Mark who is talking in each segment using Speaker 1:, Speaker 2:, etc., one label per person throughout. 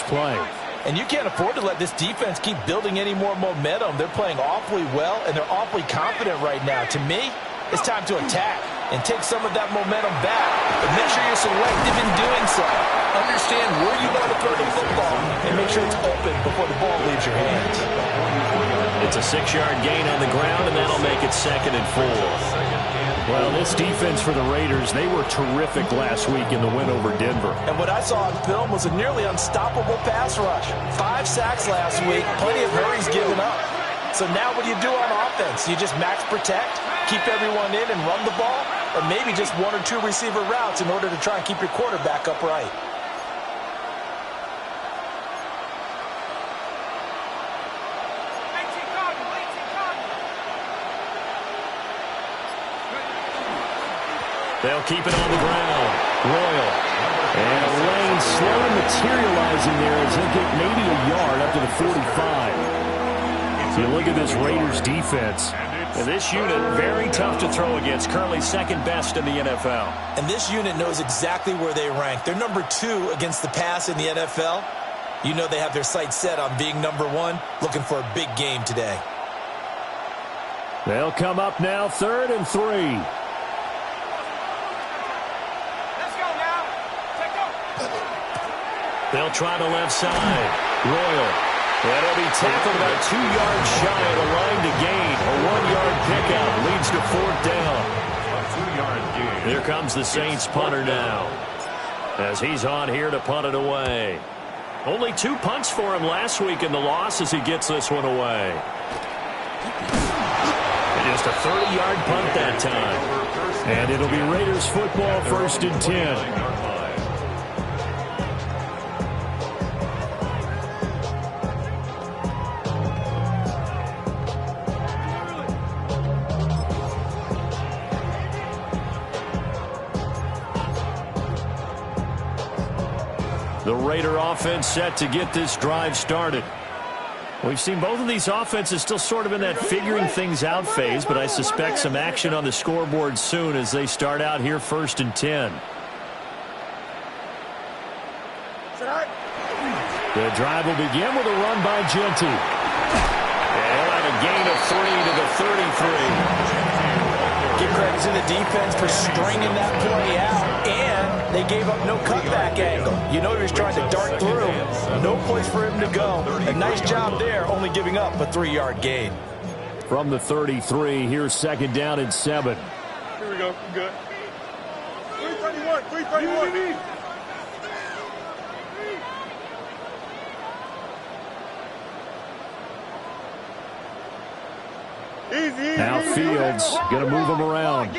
Speaker 1: next play.
Speaker 2: And you can't afford to let this defense keep building any more momentum. They're playing awfully well, and they're awfully confident right now. To me, it's time to attack and take some of that momentum back. But make sure you're selective in doing so. Understand where you want to throw the football and make sure it's open before the ball leaves your hands.
Speaker 1: It's a 6-yard gain on the ground, and that'll make it 2nd and 4. Well, this defense for the Raiders, they were terrific last week in the win over Denver.
Speaker 2: And what I saw on film was a nearly unstoppable pass rush. 5 sacks last week, plenty of hurries given up. So now what do you do on offense? You just max protect, keep everyone in and run the ball, or maybe just 1 or 2 receiver routes in order to try and keep your quarterback upright.
Speaker 1: They'll keep it on the ground. Royal. And Lane slowly materializing there as he'll get maybe a yard up to the 45. So you look at this Raiders defense. And this unit, very tough to throw against. Currently 2nd best in the NFL.
Speaker 2: And this unit knows exactly where they rank. They're number 2 against the pass in the NFL. You know they have their sights set on being number 1, looking for a big game today.
Speaker 1: They'll come up now 3rd and 3. They'll try the left side. Royal. And he'll be tackled about 2 yards shy of the line to gain. A 1-yard pickup leads to 4th down. A 2-yard gain. Here comes the Saints punter now, as he's on here to punt it away. Only 2 punts for him last week in the loss as he gets this one away. Just a 30-yard punt that time. And it'll be Raiders football, 1st and 10. The Raider offense set to get this drive started. We've seen both of these offenses still sort of in that figuring things out phase, but I suspect some action on the scoreboard soon as they start out here 1st and 10. The drive will begin with a run by Genty. And he'll have a gain of 3 to the 33.
Speaker 2: Give credit to the defense for stringing that play out, and they gave up no cutback angle. You know he was trying to dart through. No place for him to go. A nice job there, only giving up a 3-yard gain.
Speaker 1: From the 33, here's 2nd down and 7.
Speaker 3: Here we go. Good. 331. 331. Easy.
Speaker 1: Now Fields going to move him around.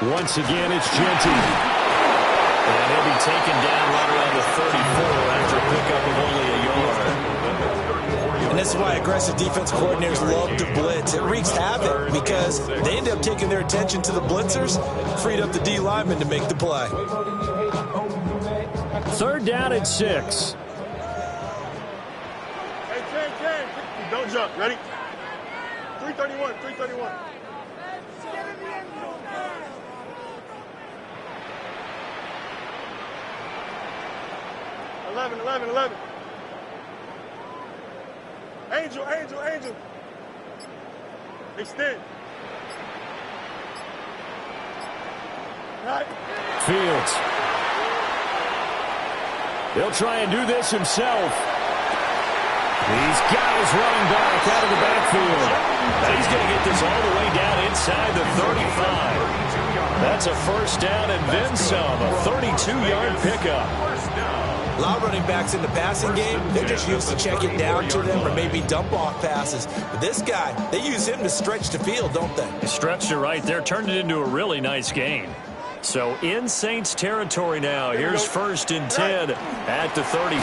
Speaker 1: Once again, it's Genty. And he'll be taken down right around the 34 after a pickup of only a yard.
Speaker 2: And this is why aggressive defense coordinators love to blitz. It wreaks havoc because they end up taking their attention to the blitzers, freed up the D lineman to make the play.
Speaker 1: 3rd down and 6.
Speaker 3: Don't jump. Ready? 331. 331. 11. Angel. Extend. Right.
Speaker 1: Fields. He'll try and do this himself. He's got his running back out of the backfield. He's going to get this all the way down inside the 35. That's a 1st down and then some. A 32-yard pickup.
Speaker 2: A lot of running backs in the passing game, they're just used to check it down to them or maybe dump-off passes. But this guy, they use him to stretch the field, don't they?
Speaker 1: He stretched it right there, turned it into a really nice gain. So in Saints territory now. Here's 1st and 10 at the 34.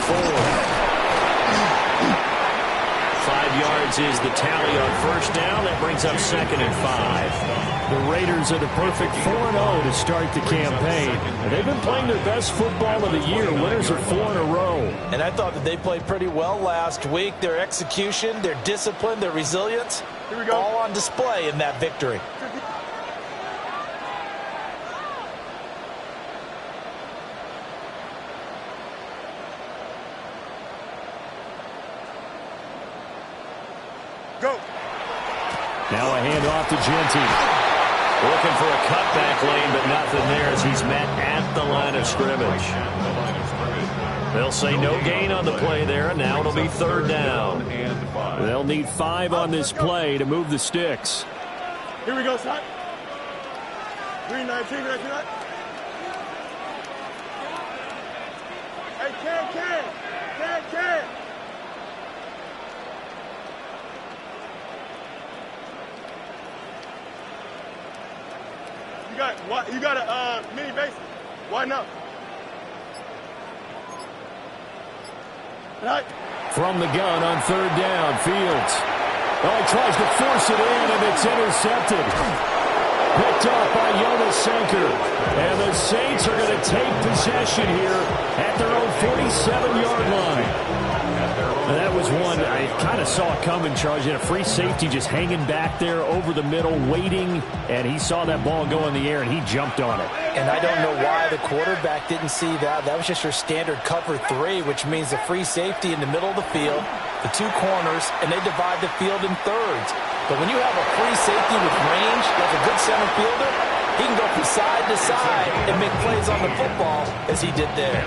Speaker 1: 5 yards is the tally on 1st down. That brings up 2nd and 5. The Raiders are the perfect 4-0 to start the campaign. And they've been playing their best football of the year. Winners are 4 in a row.
Speaker 2: And I thought that they played pretty well last week. Their execution, their discipline, their resilience, all on display in that victory.
Speaker 3: Go.
Speaker 1: Now a handoff to Genty. Looking for a cutback lane, but nothing there as he's met at the line of scrimmage. They'll say no gain on the play there, and now it'll be third down. They'll need 5 on this play to move the sticks.
Speaker 3: Here we go, son. 319, 19. Hey, Ken. You got a mini base. Why not? Right.
Speaker 1: From the gun on third down, Fields. Oh, he tries to force it in, and it's intercepted. Picked off by Jonas Sanker. And the Saints are going to take possession here at their own 47-yard line. That was one I kind of saw it coming, Charles. You had a free safety just hanging back there over the middle, waiting, and he saw that ball go in the air, and he jumped on it.
Speaker 2: And I don't know why the quarterback didn't see that. That was just your standard cover 3, which means the free safety in the middle of the field, the 2 corners, and they divide the field in thirds. But when you have a free safety with range, like a good center fielder, he can go from side to side and make plays on the football as he did there.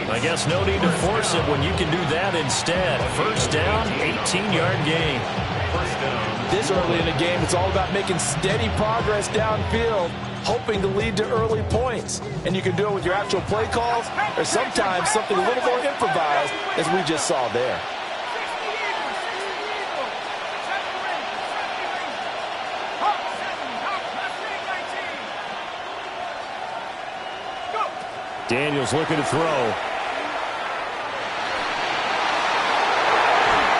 Speaker 1: I guess no need to force it when you can do that instead. First down, 18-yard gain.
Speaker 2: This early in the game, it's all about making steady progress downfield, hoping to lead to early points. And you can do it with your actual play calls or sometimes something a little more improvised, as we just saw there.
Speaker 1: Daniels looking to throw.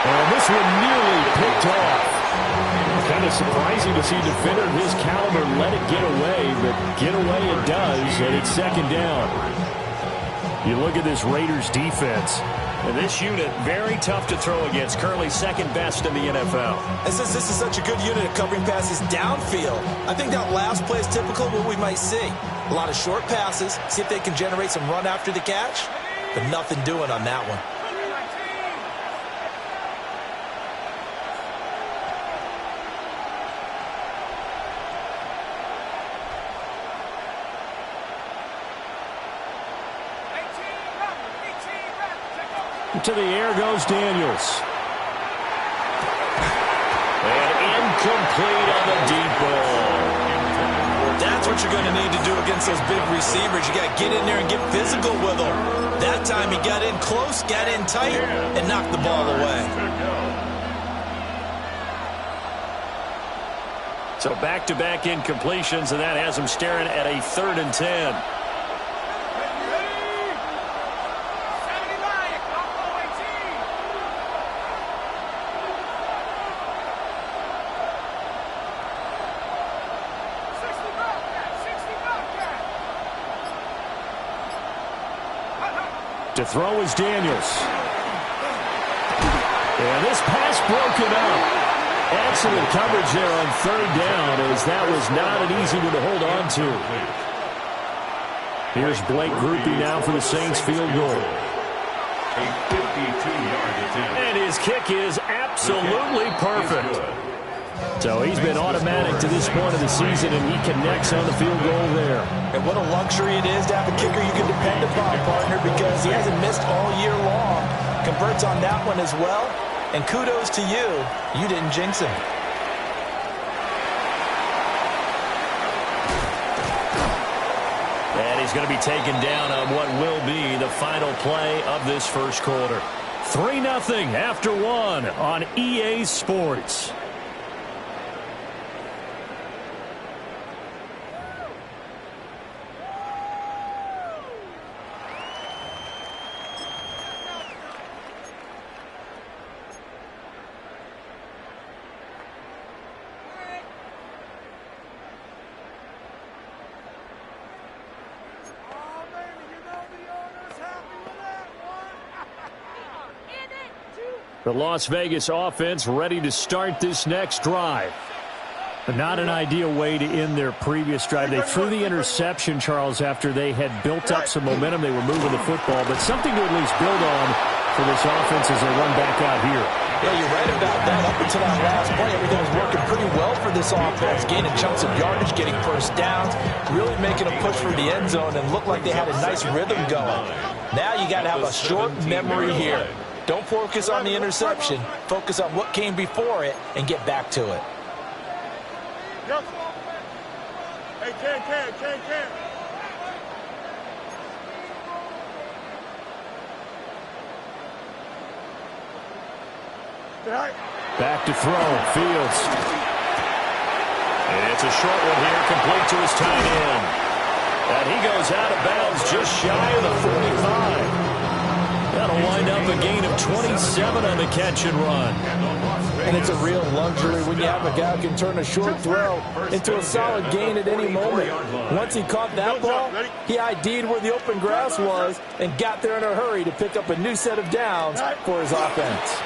Speaker 1: And this one nearly picked off. Kind of surprising to see a defender of his caliber let it get away, but get away it does, and it's second down. You look at this Raiders defense. And this unit, very tough to throw against, currently second best in the NFL.
Speaker 2: And since this is such a good unit at covering passes downfield, I think that last play is typical of what we might see. A lot of short passes, see if they can generate some run after the catch, but nothing doing on that one.
Speaker 1: To the air goes Daniels. And incomplete on the deep ball.
Speaker 2: That's what you're going to need to do against those big receivers. You got to get in there and get physical with them. That time he got in close, got in tight, and knocked the ball away.
Speaker 1: So back-to-back incompletions, and that has him staring at a 3rd and 10. To throw is Daniels. And this pass broken up. Excellent coverage there on 3rd down, as that was not an easy one to hold on to. Here's Blake Grupe now for the Saints field goal.
Speaker 4: A 52-yard attempt.
Speaker 1: And his kick is absolutely perfect. So he's been automatic to this point of the season, and he connects on the field goal there.
Speaker 2: And what a luxury it is to have a kicker you can depend upon, partner, because he hasn't missed all year long. Converts on that one as well. And kudos to you. You didn't jinx him.
Speaker 1: And he's going to be taken down on what will be the final play of this first quarter. 3-0 after 1 on EA Sports. The Las Vegas offense ready to start this next drive. But not an ideal way to end their previous drive. They threw the interception, Charles, after they had built up some momentum. They were moving the football, but something to at least build on for this offense as they run back out here.
Speaker 2: Yeah, you're right about that. Up until that last play, everything was working pretty well for this offense, gaining chunks of yardage, getting first downs, really making a push for the end zone, and looked like they had a nice rhythm going. Now you got to have a short memory here. Don't focus on the interception. Focus on what came before it and get back to it.
Speaker 3: Hey, Ken.
Speaker 1: Back to throw. Fields. It's a short one here, complete to his tight end. And he goes out of bounds just shy of the 45. That'll wind up a gain of 27 on the catch and run.
Speaker 2: And it's a real luxury when you have a guy who can turn a short throw into a solid gain at any moment. Once he caught that ball, he ID'd where the open grass was and got there in a hurry to pick up a new set of downs for his offense.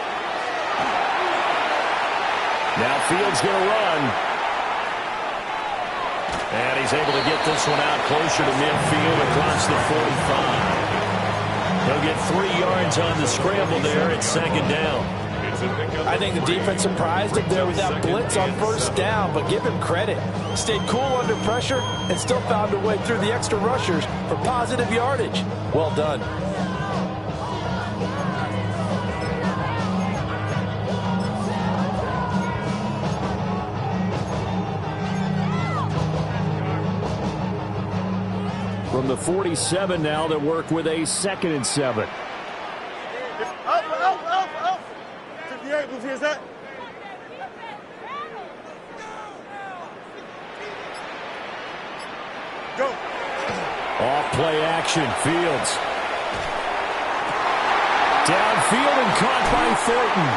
Speaker 1: Now Fields going to run. And he's able to get this one out closer to midfield across the 45. He'll get 3 yards on the scramble there at second down.
Speaker 2: I think the defense surprised him there with that blitz on first down, but give him credit. Stayed cool under pressure and still found a way through the extra rushers for positive yardage. Well done.
Speaker 1: From the 47 now, that work with a 2nd and 7.
Speaker 3: Up. 58, who's here's that? Go.
Speaker 1: Off play action, Fields. Downfield and caught by Thornton.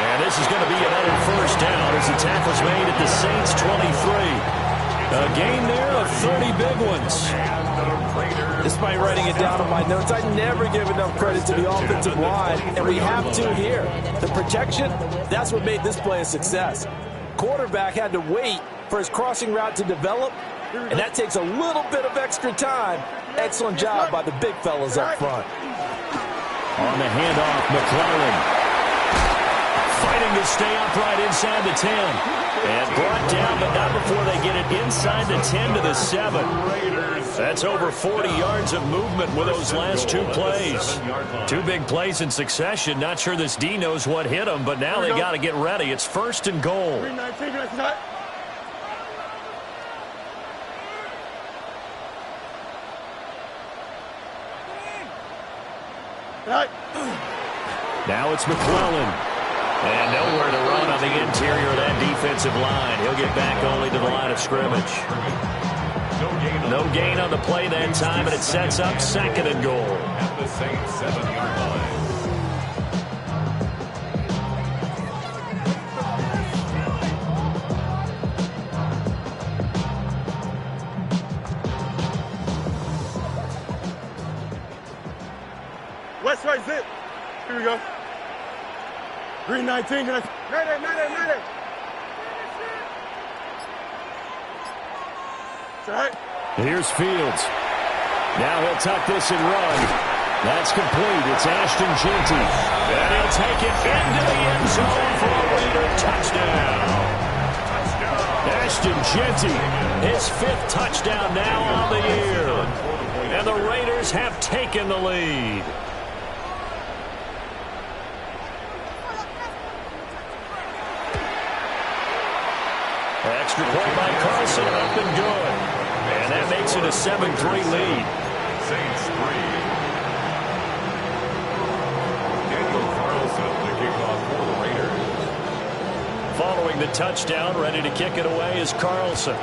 Speaker 1: And this is going to be another first down as the tackle's made at the Saints 23. A gain there of 30 big ones.
Speaker 2: Despite writing it down on my notes, I never give enough credit to the offensive line, and we have to here. The protection, that's what made this play a success. Quarterback had to wait for his crossing route to develop, and that takes a little bit of extra time. Excellent job by the big fellas up front.
Speaker 1: On the handoff, McClellan. Fighting to stay upright inside the 10. And brought down, but not before they get it inside the 10 to the 7. That's over 40 yards of movement with those last 2 plays. 2 big plays in succession. Not sure this D knows what hit them, but now they got to get ready. It's 1st and goal. Now it's McClellan. And nowhere to run on the interior of that defensive line. He'll get back only to the line of scrimmage. No gain on the play that time, and it sets up 2nd and goal.
Speaker 4: At the same 7-yard line.
Speaker 3: West right zip. Here we go. Green 19. Ready. Right.
Speaker 1: Here's Fields. Now he'll tuck this and run. That's complete. It's Ashton Jeanty. And he'll take it into the end zone for a Raider touchdown. Ashton Jeanty, his 5th touchdown now on the year. And the Raiders have taken the lead. Extra point by Carlson, up and good. And that makes it a 7-3 lead.
Speaker 4: Saints 3. Daniel Carlson, the kickoff for the Raiders.
Speaker 1: Following the touchdown, ready to kick it away is Carlson.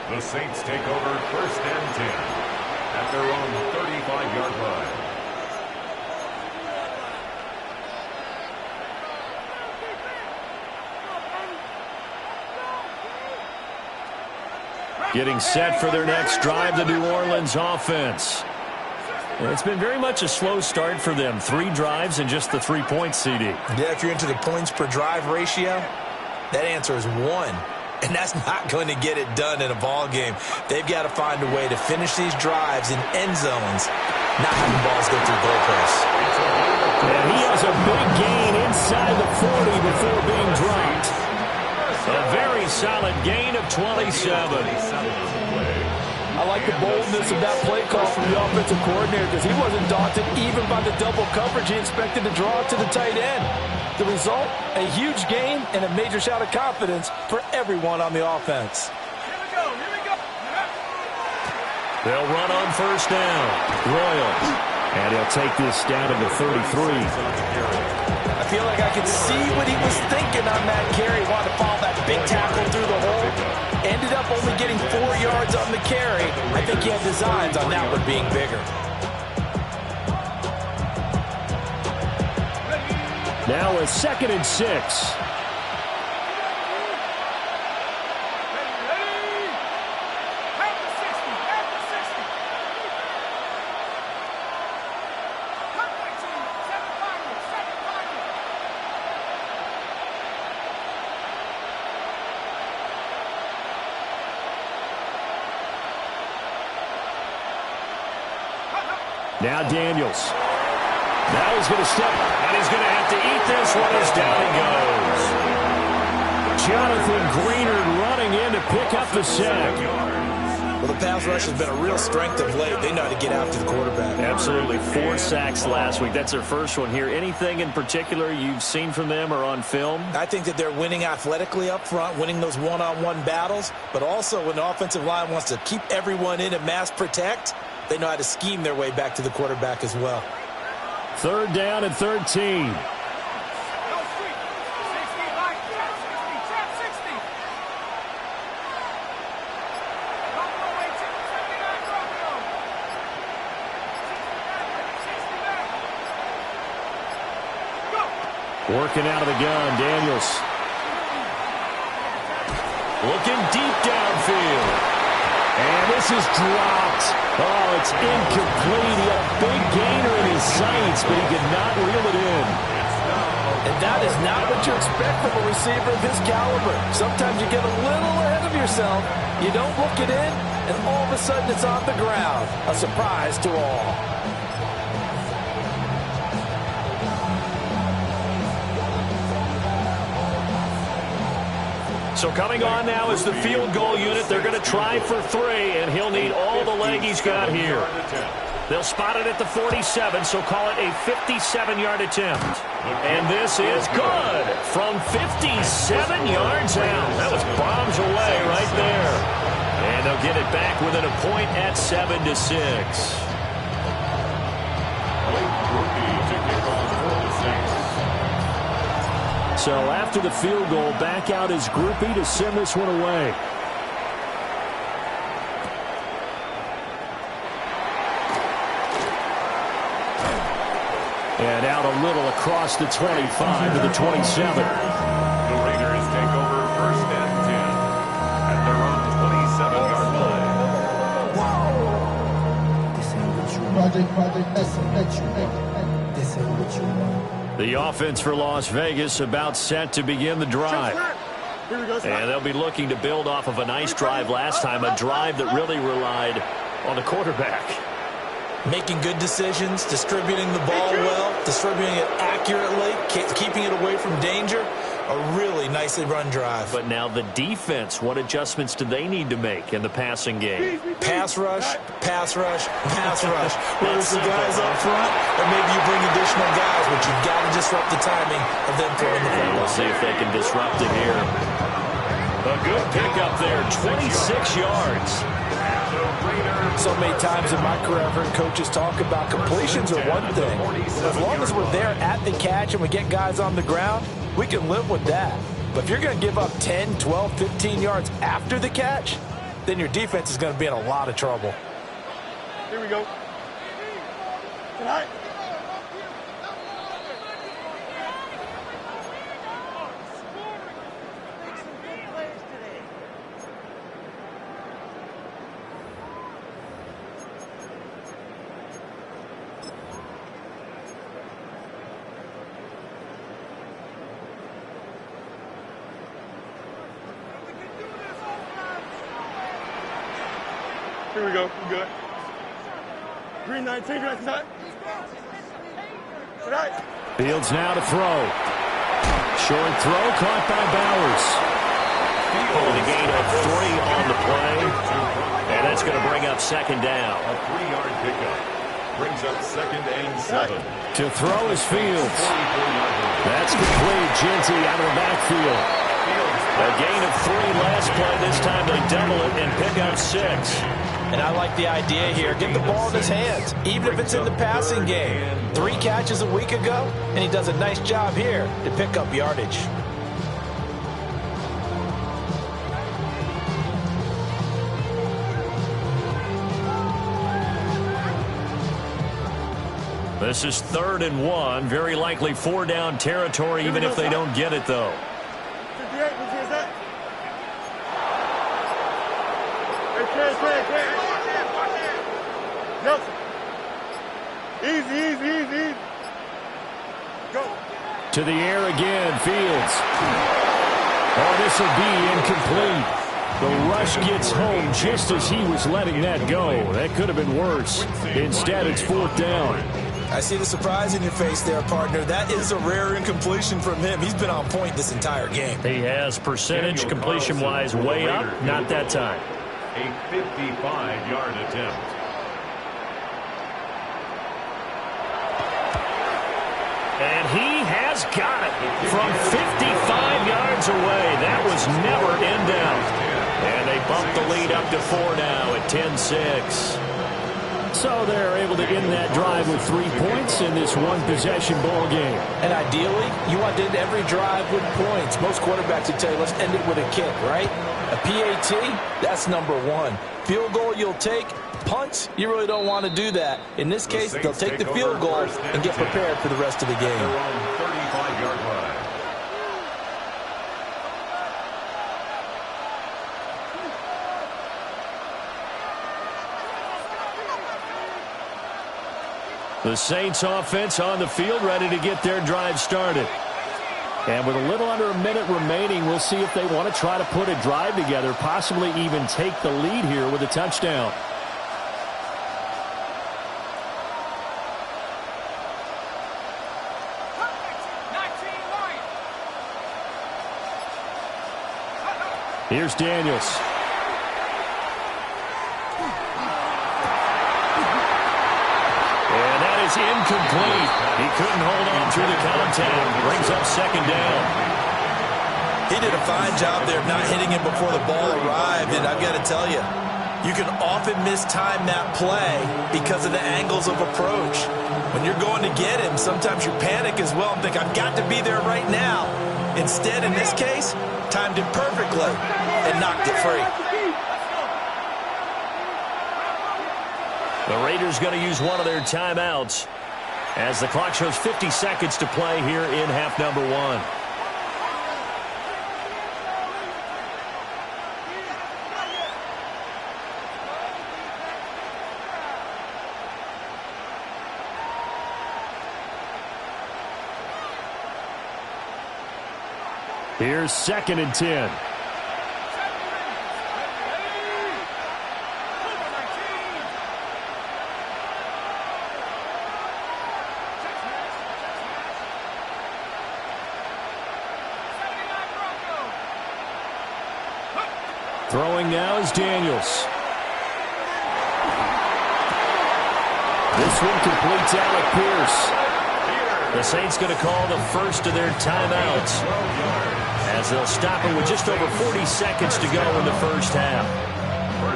Speaker 4: The Saints take over 1st and 10 at their own 35-yard line.
Speaker 1: Getting set for their next drive, the New Orleans offense. It's been very much a slow start for them. 3 drives and just the 3-point CD.
Speaker 2: Yeah, if you're into the points per drive ratio, that answer is 1. And and that's not going to get it done in a ball game. They've got to find a way to finish these drives in end zones, not having balls go through goalposts.
Speaker 1: And he has a big gain inside the 40 before being dropped. A very solid gain of 27.
Speaker 2: I like the boldness of that play call from the offensive coordinator because he wasn't daunted even by the double coverage he expected to draw to the tight end. The result, a huge gain and a major shout of confidence for everyone on the offense.
Speaker 3: Here we go.
Speaker 1: They'll run on first down. Royal. And he'll take this down to the 33.
Speaker 2: I feel like I could see what he was thinking on that carry. Wanted to follow that big tackle through the hole. Ended up only getting 4 yards on the carry. I think he had designs on that one being bigger.
Speaker 1: Now a 2nd and 6. Now Daniels. Now he's going to step, and he's going to have to eat this one as down he goes. Jonathan Greenard running in to pick up the sack.
Speaker 2: Well, the pass rush has been a real strength of late. They know how to get after the quarterback.
Speaker 1: Absolutely. 4 sacks last week. That's their first one here. Anything in particular you've seen from them or on film?
Speaker 2: I think that they're winning athletically up front, winning those one-on-one battles, but also when the offensive line wants to keep everyone in and mass protect, they know how to scheme their way back to the quarterback as well.
Speaker 1: 3rd down and 13. Working out of the gun, Daniels. Looking deep downfield. And this is dropped. Oh, it's incomplete. He had a big gainer in his sights, but he could not reel it in.
Speaker 2: And that is not what you expect from a receiver of his caliber. Sometimes you get a little ahead of yourself. You don't look it in, and all of a sudden it's on the ground. A surprise to all.
Speaker 1: So coming on now is the field goal unit. They're going to try for 3, and he'll need all the leg he's got here. They'll spot it at the 47, so call it a 57-yard attempt. And this is good from 57 yards out. That was bombs away right there. And they'll get it back within a point at 7-6. So after the field goal, back out is Groupie to send this one away. And out a little across the 25 to the 27.
Speaker 4: The Raiders take over 1st and 10 at their own 27-yard line.
Speaker 5: This ain't what you want.
Speaker 1: The offense for Las Vegas about set to begin the drive. And they'll be looking to build off of a nice drive last time, a drive that really relied on the quarterback.
Speaker 2: Making good decisions, distributing the ball well, distributing it accurately, keeping it away from danger. A really nicely run drive.
Speaker 1: But now the defense, what adjustments do they need to make in the passing game?
Speaker 2: Pass rush, pass rush, pass rush. Whether it's the guys up front or maybe you bring additional guys, but you've got to disrupt the timing of them throwing the football.
Speaker 1: We'll see if they can disrupt it here. A good pickup there, 26 yards.
Speaker 2: So many times in my career I've heard coaches talk about completions are one thing. As long as we're there at the catch and we get guys on the ground, we can live with that. But if you're going to give up 10, 12, 15 yards after the catch, then your defense is going to be in a lot of trouble.
Speaker 3: Here we go. Tonight. Here we go. We good. Green 19, green 19. Tonight.
Speaker 1: Fields now to throw. Short throw caught by Bowers. With a gain of 3 on the play. And that's going to bring up second down.
Speaker 4: A 3-yard pickup brings up 2nd and 7.
Speaker 1: To throw is Fields. That's complete. Genty out of the backfield. A gain of 3 last play. This time they double it and pick up 6.
Speaker 2: And I like the idea here. Get the ball in his hands, even if it's in the passing game. 3 catches a week ago, and he does a nice job here to pick up yardage.
Speaker 1: This is 3rd and 1. Very likely 4-down territory, even if they don't get it, though.
Speaker 3: 58, what's that? Nelson. Easy. Go.
Speaker 1: To the air again, Fields. Oh, this will be incomplete. The rush gets home just as he was letting that go. That could have been worse. Instead, it's 4th down.
Speaker 2: I see the surprise in your face there, partner. That is a rare incompletion from him. He's been on point this entire game.
Speaker 1: He has percentage completion-wise way up. Not that time.
Speaker 4: A 55-yard attempt.
Speaker 1: And he has got it from 55 yards away. That was never in doubt. And they bump the lead up to 4 now at 10-6. So they're able to end that drive with 3 points in this one-possession ball game.
Speaker 2: And ideally, you want to end every drive with points. Most quarterbacks would tell you, let's end it with a kick, right? A PAT, that's number 1. Field goal you'll take. Punts, you really don't want to do that. In this case, they'll take the field goal and get prepared for the rest of the game.
Speaker 4: Their own 35-yard line.
Speaker 1: The Saints offense on the field, ready to get their drive started. And with a little under a minute remaining, we'll see if they want to try to put a drive together, possibly even take the lead here with a touchdown. Here's Daniels. Incomplete. He couldn't hold on through the contact. Brings up second down.
Speaker 2: He did a fine job there of not hitting him before the ball arrived, and I've got to tell you, you can often mistime that play because of the angles of approach. When you're going to get him, sometimes you panic as well and think, I've got to be there right now. Instead, in this case, timed it perfectly and knocked it free.
Speaker 1: The Raiders going to use one of their timeouts as the clock shows 50 seconds to play here in half number 1. Here's 2nd and 10. Throwing now is Daniels. This one completes Alec Pierce. The Saints going to call the first of their timeouts as they'll stop it with just over 40 seconds to go in the first half.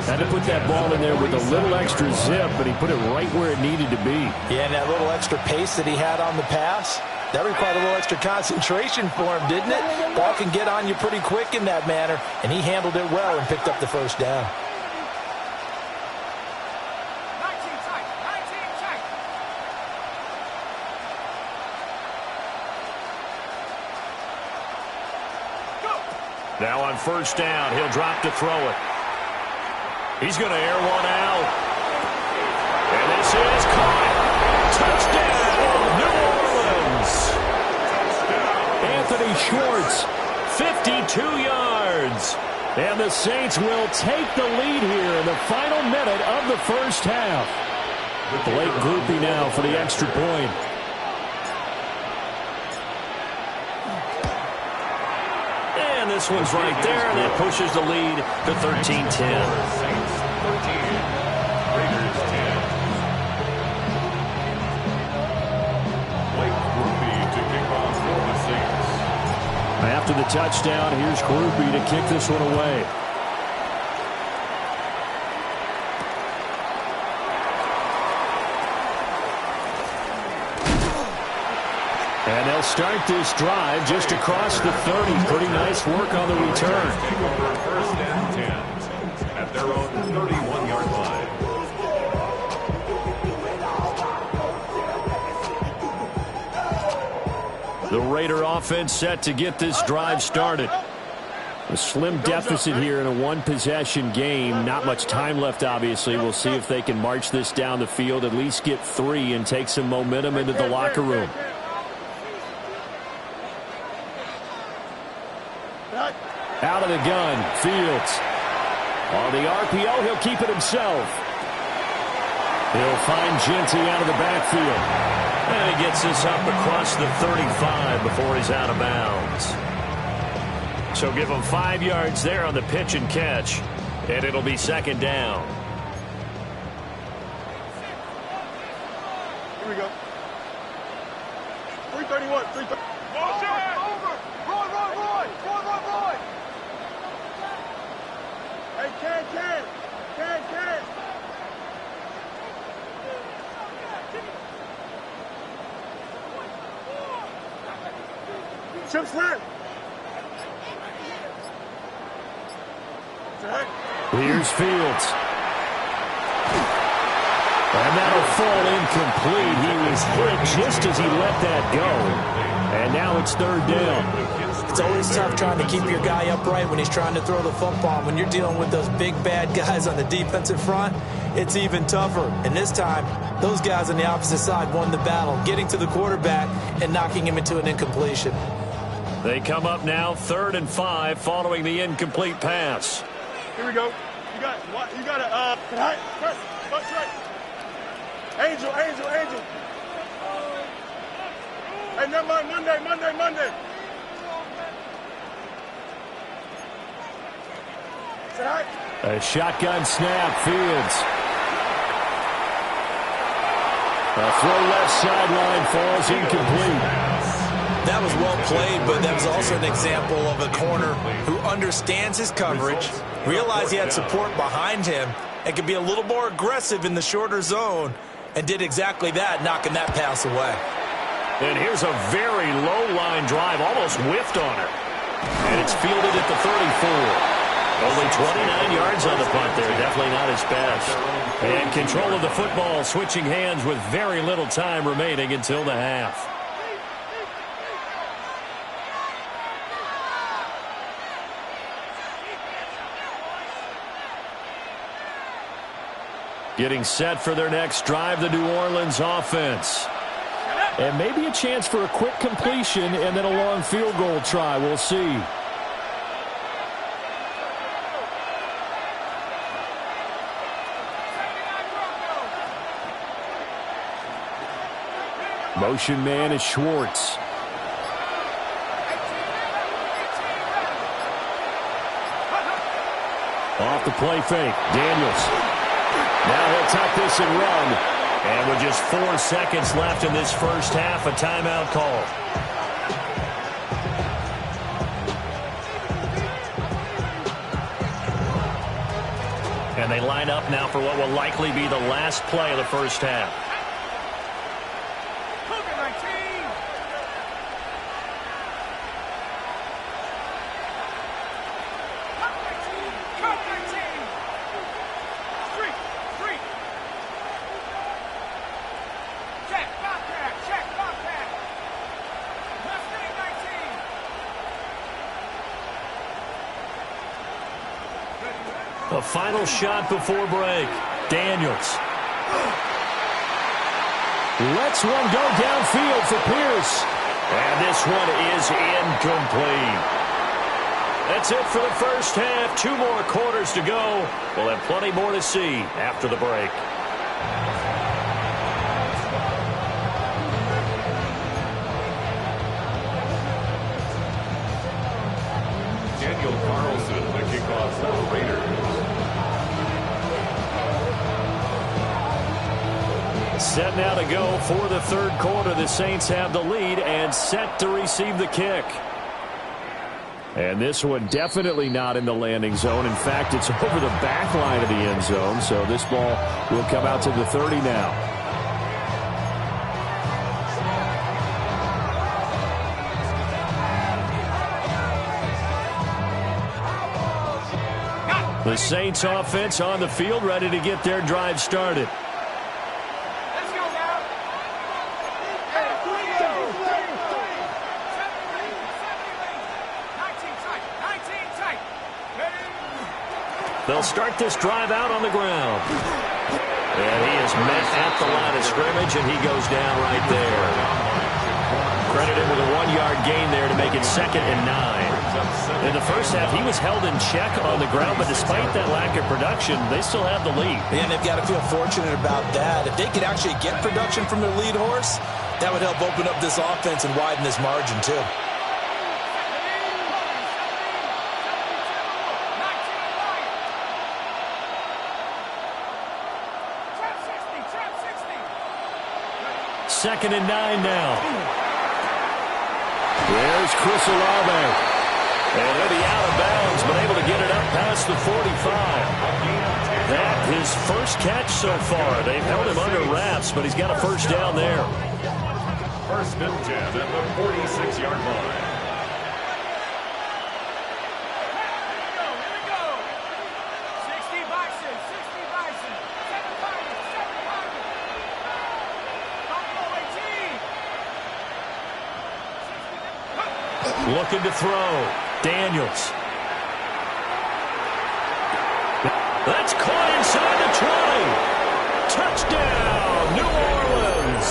Speaker 1: Had to put that ball in there with a little extra zip, but he put it right where it needed to be.
Speaker 2: Yeah, and that little extra pace that he had on the pass, that required a little extra concentration for him, didn't it? Ball can get on you pretty quick in that manner, and he handled it well and picked up the first down.
Speaker 1: Now on first down, he'll drop to throw it. He's going to air one out. And this is caught. Touchdown, New Orleans. Anthony Schwartz, 52 yards. And the Saints will take the lead here in the final minute of the first half. Blake Grupe now for the extra point. And this one's right there, and that pushes the lead to 13-10.
Speaker 4: Saints 13, Raiders 10. Blake Grupe to kick off for the Saints.
Speaker 1: After the touchdown, here's Grupe to kick this one away. And they'll start this drive just across the 30. Pretty nice work on the return.
Speaker 4: Take over first and 10 at their own 31-yard line.
Speaker 1: The Raider offense set to get this drive started. A slim deficit here in a one-possession game. Not much time left, obviously. We'll see if they can march this down the field, at least get 3 and take some momentum into the locker room. Out of the gun, Fields. On the RPO, he'll keep it himself. He'll find Genty out of the backfield. And he gets this up across the 35 before he's out of bounds. So give him 5 yards there on the pitch and catch, and it'll be second down.
Speaker 3: Here we go. 331, 330. Over. Roy. Hey, can. Chip slant.
Speaker 1: Here's Fields. And that'll fall incomplete. He was hit just as he let that go. And now it's third down.
Speaker 2: It's always tough trying to keep your guy upright when he's trying to throw the football. When you're dealing with those big, bad guys on the defensive front, it's even tougher. And this time, those guys on the opposite side won the battle, getting to the quarterback and knocking him into an incompletion.
Speaker 1: They come up now 3rd and 5 following the incomplete pass.
Speaker 3: Here we go. You got to, right. Angel. Hey, never mind, Monday.
Speaker 1: A shotgun snap, Fields. A throw left sideline falls incomplete.
Speaker 2: That was well played, but that was also an example of a corner who understands his coverage, realized he had support behind him, and could be a little more aggressive in the shorter zone, and did exactly that, knocking that pass away.
Speaker 1: And here's a very low-line drive, almost whiffed on her. And it's fielded at the 34. Only 29 yards on the punt there, definitely not his best. And control of the football, switching hands with very little time remaining until the half. Getting set for their next drive, the New Orleans offense. And maybe a chance for a quick completion and then a long field goal try. We'll see. Motion man is Schwartz. Off the play fake, Daniels. Now he'll tuck this and run. And with just 4 seconds left in this first half, a timeout call. And they line up now for what will likely be the last play of the first half. A final shot before break. Daniels. Lets one go downfield for Pierce. And this one is incomplete. That's it for the first half. 2 more quarters to go. We'll have plenty more to see after the break.
Speaker 4: The kickoff for the Raiders.
Speaker 1: Set now to go for the third quarter. The Saints have the lead and set to receive the kick. And this one definitely not in the landing zone. In fact, it's over the back line of the end zone. So this ball will come out to the 30 now. The Saints offense on the field, ready to get their drive started.
Speaker 3: Let's go now.
Speaker 1: They'll start this drive out on the ground. And he is met at the line of scrimmage, and he goes down right there. Credited with a 1-yard gain there to make it 2nd and 9. In the first half, he was held in check on the ground, but despite that lack of production, they still have the lead.
Speaker 2: And they've got to feel fortunate about that. If they could actually get production from their lead horse, that would help open up this offense and widen this margin, too.
Speaker 1: Second and 9 now. There's Chris Olave. And he'll be out of bounds, but able to get it up past the 45. That his first catch so far. They've held him under wraps, but he's got a first down there.
Speaker 4: 1st and 10 at the 46-yard line.
Speaker 1: Looking to throw. Daniels. That's caught inside the 20. Touchdown, New Orleans.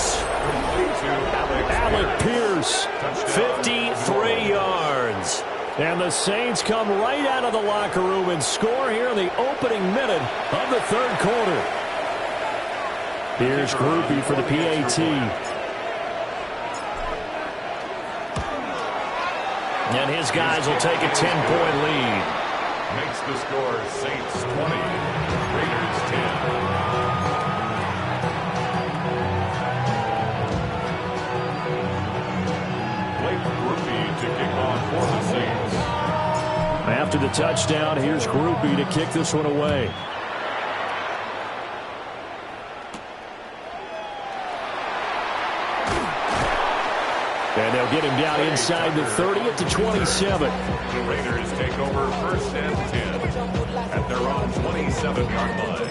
Speaker 1: Alec Pierce, 53 yards. And the Saints come right out of the locker room and score here in the opening minute of the third quarter. Here's Groupie for the PAT. And his guys will take a 10-point lead.
Speaker 4: Makes the score Saints 20, Raiders 10. Blake Groupie to kick off for the Saints.
Speaker 1: After the touchdown, here's Groupie to kick this one away. And they'll get him down inside the 30 at the 27.
Speaker 4: The Raiders take over 1st and 10 at their own 27-yard line.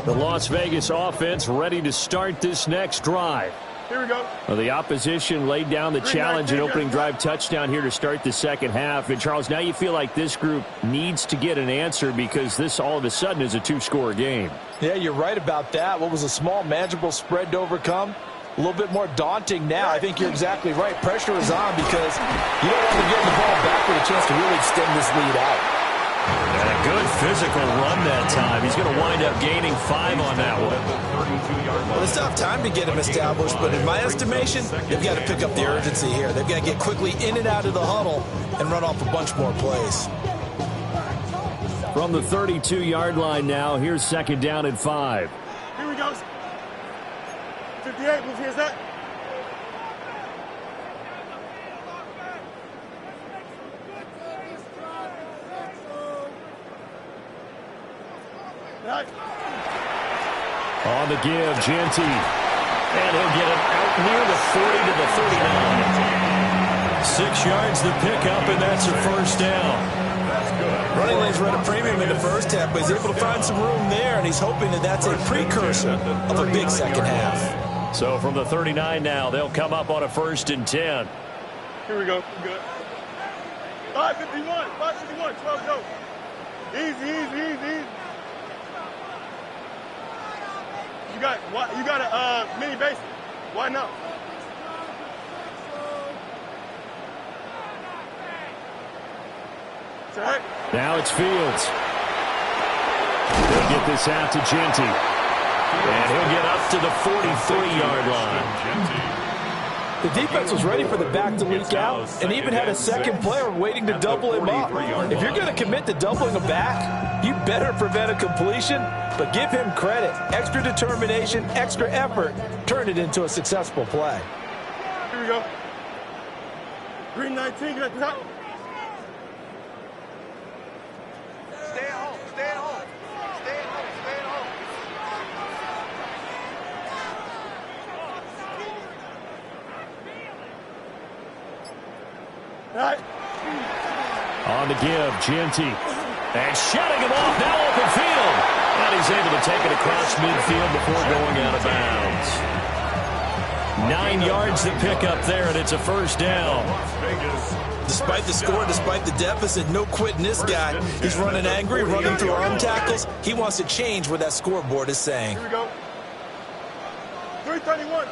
Speaker 1: The Las Vegas offense ready to start this next drive.
Speaker 3: Here we go.
Speaker 1: Well, the opposition laid down the challenge and opening drive touchdown here to start the second half. And, Charles, now you feel like this group needs to get an answer because this all of a sudden is a 2-score game.
Speaker 2: Yeah, you're right about that. What was a small, manageable spread to overcome? A little bit more daunting now. I think you're exactly right. Pressure is on because you don't want to give the ball back with a chance to really extend this lead out.
Speaker 1: And a good physical run that time. He's going to wind up gaining 5 on that one.
Speaker 2: Well, it's tough time to get him established, but in my estimation, they've got to pick up the urgency here. They've got to get quickly in and out of the huddle and run off a bunch more plays.
Speaker 1: From the 32-yard line now, here's 2nd down and 5.
Speaker 3: Here we go. 58, move here, set.
Speaker 1: On the give, Genty. And he'll get it out near the 40 to the 39. 6 yards the pickup, and that's a first down.
Speaker 2: Running lanes were at a premium in the first half, but he's able to find some room there, and he's hoping that that's a precursor of a big second half.
Speaker 1: So from the 39 now, they'll come up on a 1st and 10.
Speaker 3: Here we go. Good. 551, 12 go. Easy. You got a mini base. Why not?
Speaker 1: Now it's Fields. He'll get this out to Genty. And he'll get up to the 43-yard line.
Speaker 2: The defense was ready for the back to leak out and even had a second player waiting to double him up. If you're going to commit to doubling a back, you better prevent a completion, but give him credit. Extra determination, extra effort, turn it into a successful play.
Speaker 3: Here we go. Green 19, get at the top.
Speaker 5: Stay at home.
Speaker 3: All right.
Speaker 1: On the give, Genty. And shutting him off, now open field. And he's able to take it across midfield before going out of bounds. 9 yards to pick up there, and it's a first down.
Speaker 2: Despite the score, despite the deficit, no quitting this guy. He's running angry, running through arm tackles. He wants to change what that scoreboard is saying.
Speaker 3: Here we go. 331.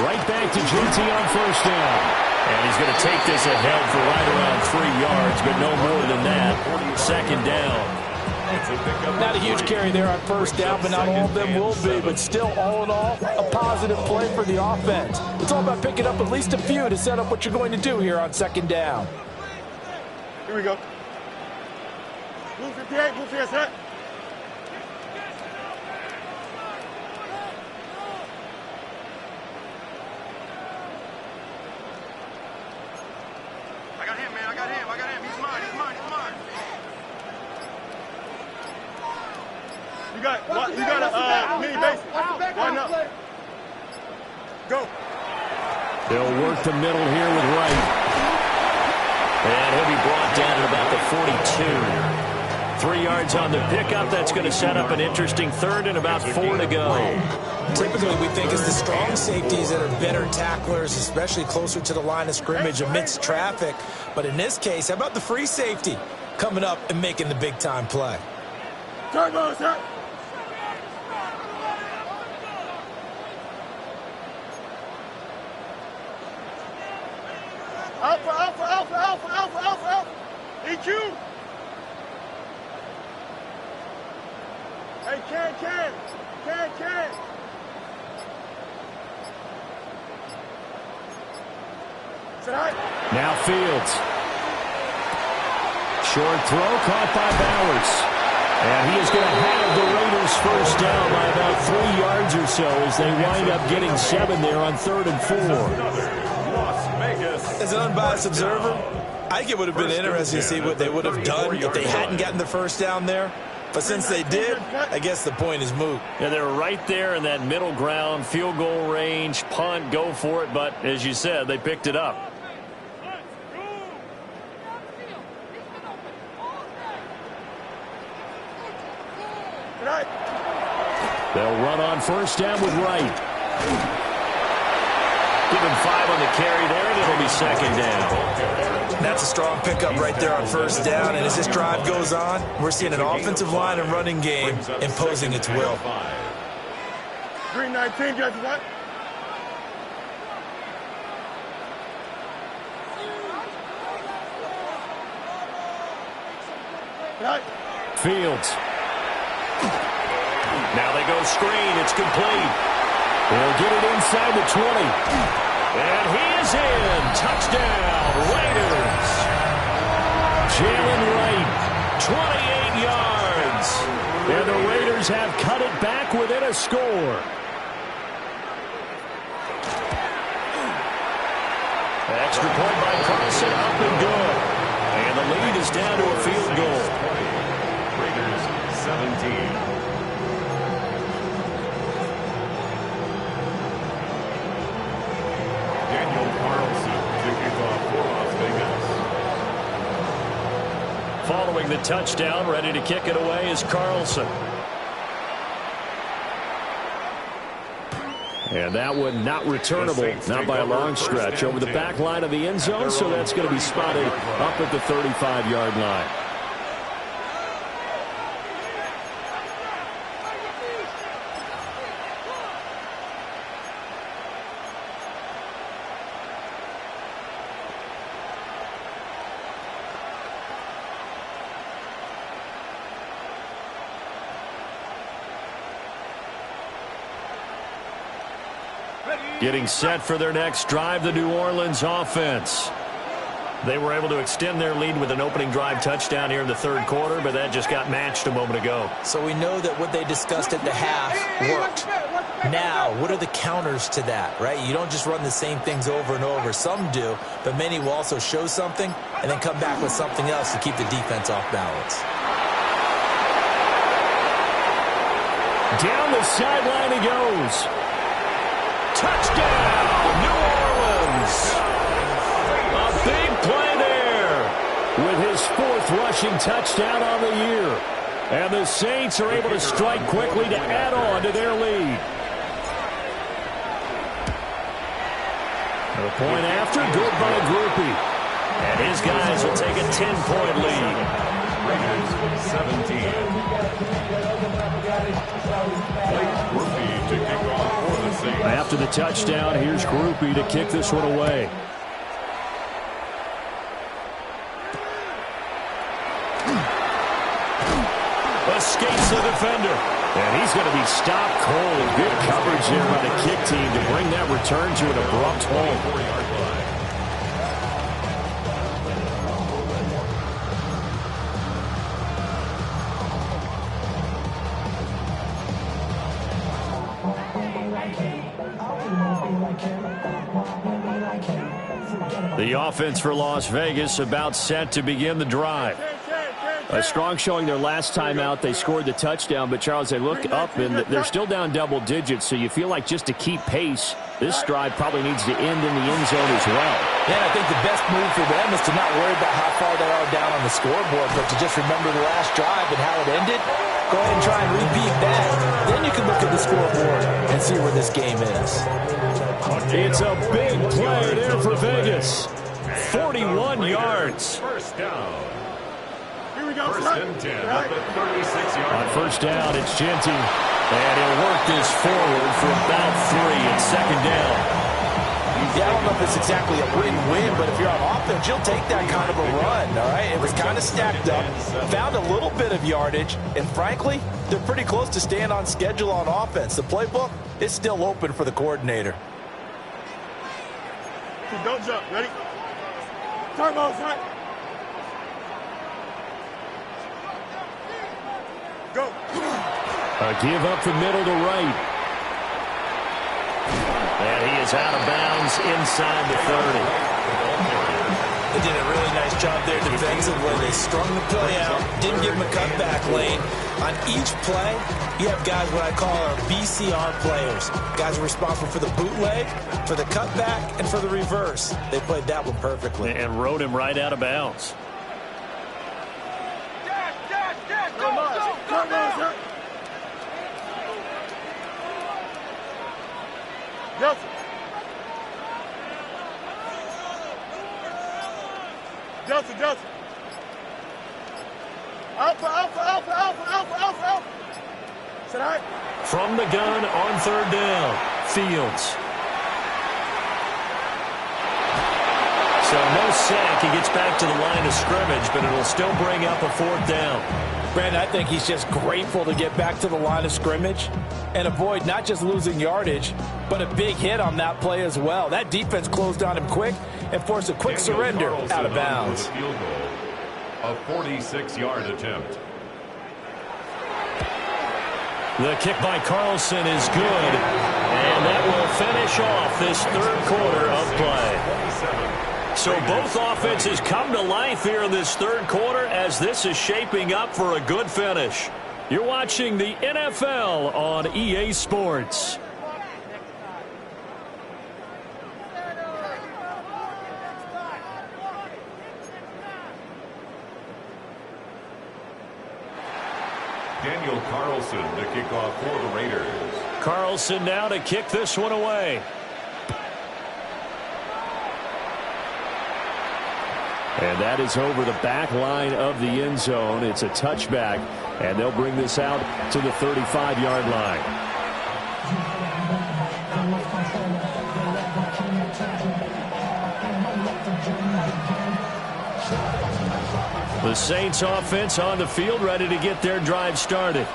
Speaker 1: Right back to Genty on first down. And he's going to take this ahead for right around 3 yards, but no more than that. Second down.
Speaker 2: Not a huge carry there on first down, but not all of them will be. But still, all in all, a positive play for the offense. It's all about picking up at least a few to set up what you're going to do here on second down.
Speaker 3: Here we go. Blue 58, blue 58, set.
Speaker 5: I got him. He's mine.
Speaker 3: You got a mini base. Why not? Go.
Speaker 1: They'll work the middle here with Wright. And he'll be brought down at about the 42. 3 yards on the pickup. That's going to set up an interesting third and about 4 to go.
Speaker 2: Typically, we think it's the strong safeties that are better tacklers, especially closer to the line of scrimmage amidst traffic. But in this case, how about the free safety coming up and making the big-time play?
Speaker 3: Turbo, sir. Alpha. EQ. Hey, can.
Speaker 1: Now Fields. Short throw caught by Bowers. And he is going to have the Raiders first down by about 3 yards or so as they wind up getting 7 there on 3rd and 4.
Speaker 2: As an unbiased observer, I think it would have been interesting to see what they would have done if they hadn't gotten the first down there. But since they did, I guess the point is moot.
Speaker 1: Yeah, they're right there in that middle ground, field goal range, punt, go for it. But as you said, they picked it up. They'll run on first down with Wright. Give him 5 on the carry there, and it'll be second down.
Speaker 2: That's a strong pickup right there on first down. And as this drive goes on, we're seeing an offensive line and running game imposing its will.
Speaker 3: Green 19, get to that.
Speaker 1: Fields. Now they go screen. It's complete. They'll get it inside the 20. And he is in. Touchdown, Raiders. Jalen Wright, 28 yards. And the Raiders have cut it back within a score. Extra point by Carson, up and good. And the lead is down to a field goal.
Speaker 4: Raiders 17.
Speaker 1: Following the touchdown, ready to kick it away is Carlson. And that one not returnable, not by a long stretch, over the back line of the end zone, so that's going to be spotted up at the 35-yard line. Getting set for their next drive, the New Orleans offense. They were able to extend their lead with an opening drive touchdown here in the third quarter, but that just got matched a moment ago.
Speaker 2: So we know that what they discussed at the half worked. Now, what are the counters to that, right? You don't just run the same things over and over. Some do, but many will also show something and then come back with something else to keep the defense off balance.
Speaker 1: Down the sideline he goes. Touchdown, New Orleans. A big play there with his fourth rushing touchdown on the year. And the Saints are able to strike quickly to add on to their lead. The point after, good by Groupie. And his guys will take a 10-point lead.
Speaker 4: Raiders 17. Groupie to kick off for the Saints.
Speaker 1: After the touchdown, here's Groupie to kick this one away. Escapes the defender. And he's going to be stopped cold. Good coverage there by the kick team to bring that return to an abrupt halt. The offense for Las Vegas about set to begin the drive. A strong showing their last time out. They scored the touchdown, but, Charles, they look up, and they're still down double digits, so you feel like just to keep pace, this drive probably needs to end in the end zone as well.
Speaker 2: Yeah, I think the best move for them is to not worry about how far they are down on the scoreboard, but to just remember the last drive and how it ended. Go ahead and try and repeat that. Then you can look at the scoreboard and see where this game is.
Speaker 1: It's a big play there for Vegas. 41 yards.
Speaker 4: First down.
Speaker 3: First
Speaker 4: and 10 at the 36-yard line.
Speaker 1: On first down, it's Genty. And he'll work this forward for about 3. It's second down.
Speaker 2: Yeah, I don't know if it's exactly a win-win, but if you're on offense, you'll take that kind of a run, all right? It was kind of stacked up, found a little bit of yardage, and frankly, they're pretty close to staying on schedule on offense. The playbook is still open for the coordinator.
Speaker 3: Don't jump. Ready? Turbos, right? Go.
Speaker 1: A give up the middle to right. And he is out of bounds inside the 30.
Speaker 2: They did a really nice job there defensively. They strung the play out, didn't give him a cutback lane. On each play, you have guys what I call our BCR players. Guys are responsible for the bootleg, for the cutback, and for the reverse. They played that one perfectly.
Speaker 1: And rode him right out of bounds.
Speaker 3: Delta. Delta, Delta. Alpha, Alpha, Alpha, Alpha, Alpha, Alpha, Alpha. Sit high.
Speaker 1: From the gun on third down, Fields. So no sack. He gets back to the line of scrimmage, but it'll still bring up a fourth down.
Speaker 2: Brandon, I think he's just grateful to get back to the line of scrimmage and avoid not just losing yardage, but a big hit on that play as well. That defense closed on him quick and forced a quick surrender out of bounds.
Speaker 4: Field goal, a 46-yard attempt.
Speaker 1: The kick by Carlson is good, and that will finish off this third quarter of play. So both offenses come to life here in this third quarter as this is shaping up for a good finish. You're watching the NFL on EA Sports.
Speaker 4: Daniel Carlson to kick off for the Raiders.
Speaker 1: Carlson now to kick this one away. And that is over the back line of the end zone. It's a touchback, and they'll bring this out to the 35-yard line. The Saints offense on the field, ready to get their drive started.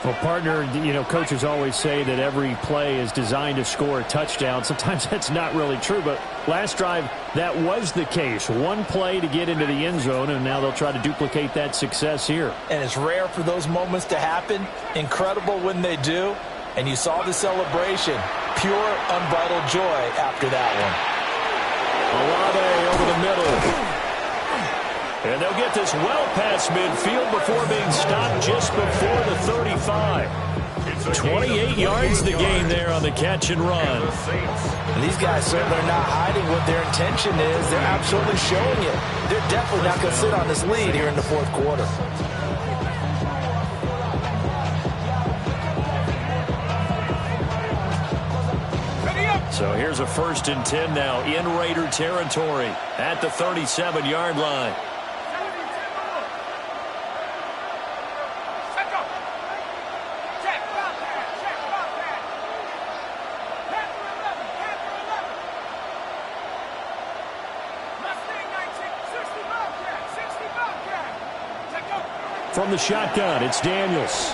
Speaker 1: Well, partner, you know, coaches always say that every play is designed to score a touchdown. Sometimes that's not really true, but last drive, that was the case. One play to get into the end zone, and now they'll try to duplicate that success here.
Speaker 2: And it's rare for those moments to happen. Incredible when they do. And you saw the celebration. Pure, unbridled joy after that one.
Speaker 1: Olave over the middle. And they'll get this well past midfield before being stopped just before the 35. 28 yards the gain there on the catch and run.
Speaker 2: And these guys certainly are not hiding what their intention is. They're absolutely showing it. They're definitely not going to sit on this lead here in the fourth quarter.
Speaker 1: So here's a 1st and 10 now in Raider territory at the 37-yard line. From the shotgun, it's Daniels.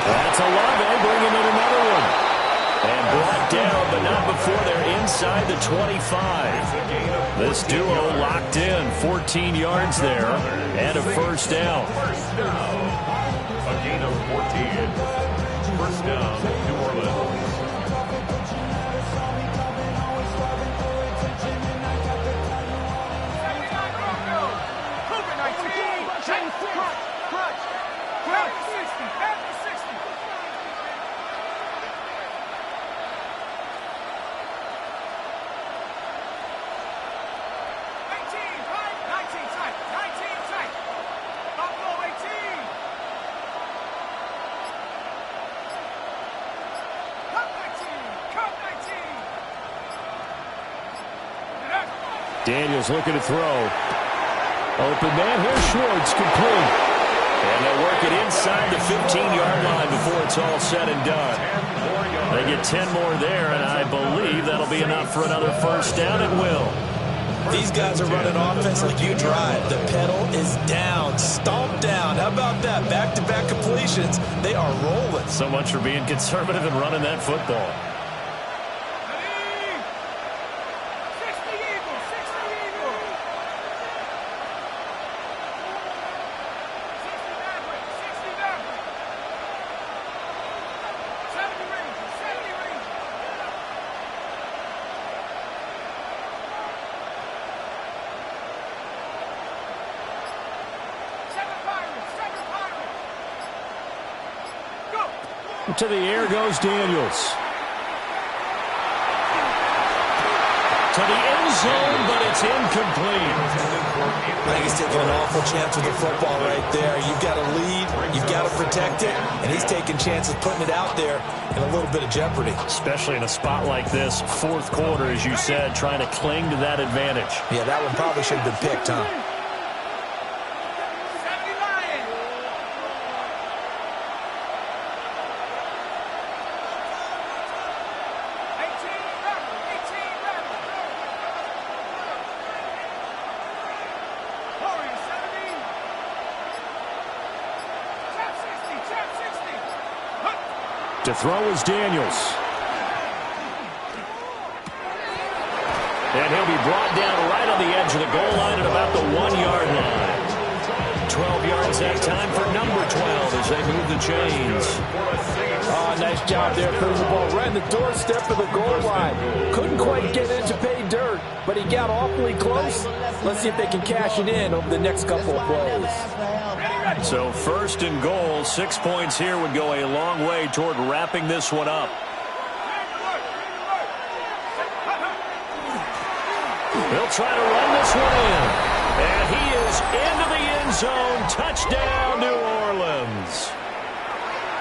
Speaker 1: That's Olave bringing in another one. And brought down, but not before they're inside the 25. This duo locked in, 14 yards there, and a 1st down.
Speaker 4: A gain of 14. 1st down, New Orleans.
Speaker 1: Daniels looking to throw. Open man, here's Schwartz, complete. And they'll work it inside the 15-yard line before it's all said and done. They get 10 more there, and I believe that'll be enough for another 1st down. It will.
Speaker 2: These guys are running offense like you drive. The pedal is down, stomped down. How about that? Back-to-back completions. They are rolling.
Speaker 1: So much for being conservative and running that football. To the air goes Daniels. To the end zone, but it's incomplete.
Speaker 2: I think he's taking an awful chance with the football right there. You've got to lead, you've got to protect it, and he's taking chances putting it out there in a little bit of jeopardy.
Speaker 1: Especially in a spot like this, 4th quarter, as you said, trying to cling to that advantage.
Speaker 2: Yeah, that one probably should have been picked, huh?
Speaker 1: To throw is Daniels. And he'll be brought down right on the edge of the goal line at about the 1-yard line. 12 yards that time for number 12 as they move the chains.
Speaker 2: Oh, nice job there, putting the ball right in the doorstep of the goal line. Couldn't quite get it to pay dirt, but he got awfully close. Let's see if they can cash it in over the next couple of plays.
Speaker 1: So 1st and goal, 6 points here would go a long way toward wrapping this one up. They'll try to run this one in. And he is into the end zone. Touchdown, New Orleans.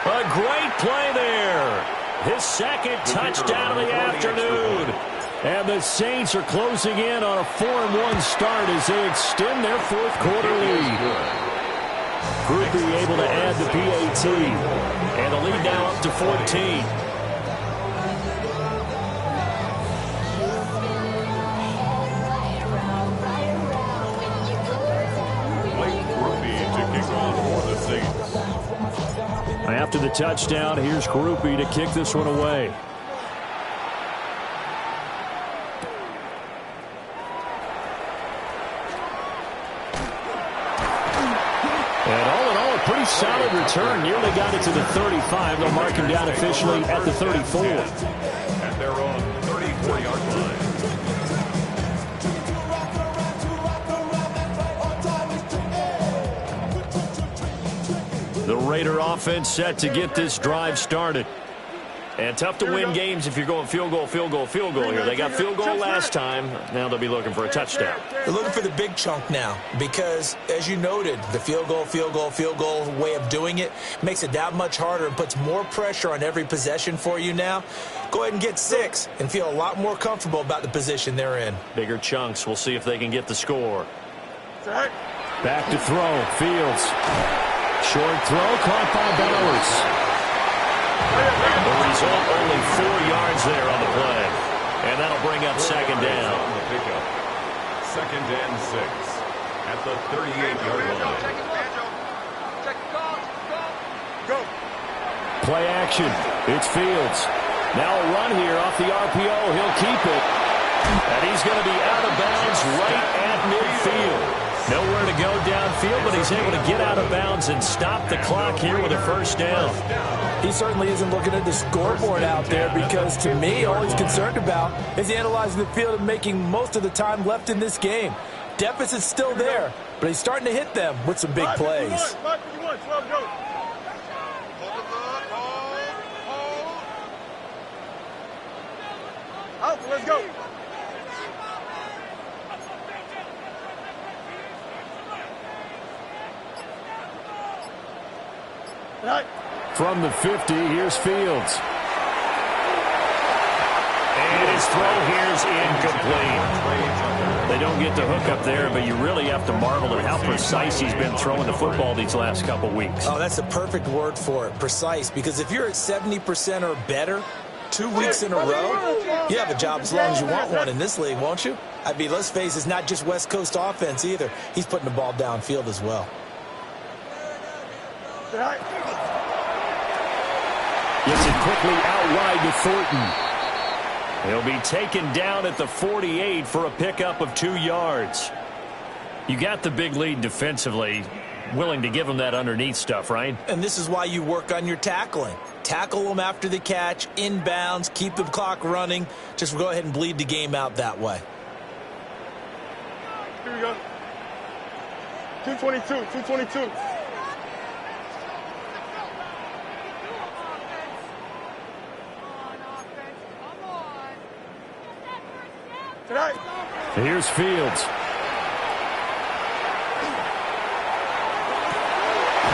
Speaker 1: A great play there. His 2nd touchdown of the afternoon. And the Saints are closing in on a 4-1 start as they extend their 4th quarter lead. Groupie able to add the PAT. And the lead now up to 14.
Speaker 4: Blake Groupie to kick off for the Saints.
Speaker 1: After the touchdown, here's Groupie to kick this one away. And all in all, a pretty solid return. Nearly got it to the 35. They'll mark him down officially at the 34.
Speaker 4: At their own 34-yard line.
Speaker 1: The Raider offense set to get this drive started. And tough to win games if you're going field goal, field goal, field goal here. They got field goal last time. Now they'll be looking for a touchdown.
Speaker 2: They're looking for the big chunk now because, as you noted, the field goal way of doing it makes it that much harder and puts more pressure on every possession for you now. Go ahead and get 6 and feel a lot more comfortable about the position they're in.
Speaker 1: Bigger chunks. We'll see if they can get the score. Back to throw. Fields. Short throw caught by Bowers. The result, only 4 yards there on the play. And that'll bring up second down.
Speaker 4: On the pickup. 2nd and 6 at the 38-yard line.
Speaker 3: Go.
Speaker 1: Play action. It's Fields. Now a run here off the RPO. He'll keep it. And he's going to be out of bounds right at midfield. Nowhere to go downfield, but he's able to get out of bounds and stop the clock here with a first down.
Speaker 2: He certainly isn't looking at the scoreboard out there because, to me, all he's concerned about is analyzing the field and making most of the time left in this game. Deficit's still there, but he's starting to hit them with some big plays.
Speaker 3: Let's go.
Speaker 1: From the 50, here's Fields. And his throw here's incomplete. They don't get the hook up there, but you really have to marvel at how precise he's been throwing the football these last couple weeks.
Speaker 2: Oh, that's a perfect word for it, precise, because if you're at 70% or better 2 weeks in a row, you have a job as long as you want one in this league, won't you? I mean, let's face it, it's not just West Coast offense either. He's putting the ball downfield as well.
Speaker 1: Gets it quickly out wide to Thornton. He'll be taken down at the 48 for a pickup of 2 yards. You got the big lead defensively. Willing to give him that underneath stuff, right?
Speaker 2: And this is why you work on your tackling. Tackle them after the catch, inbounds, keep the clock running. Just go ahead and bleed the game out that way.
Speaker 3: Here we go. 222, 222.
Speaker 1: Here's Fields.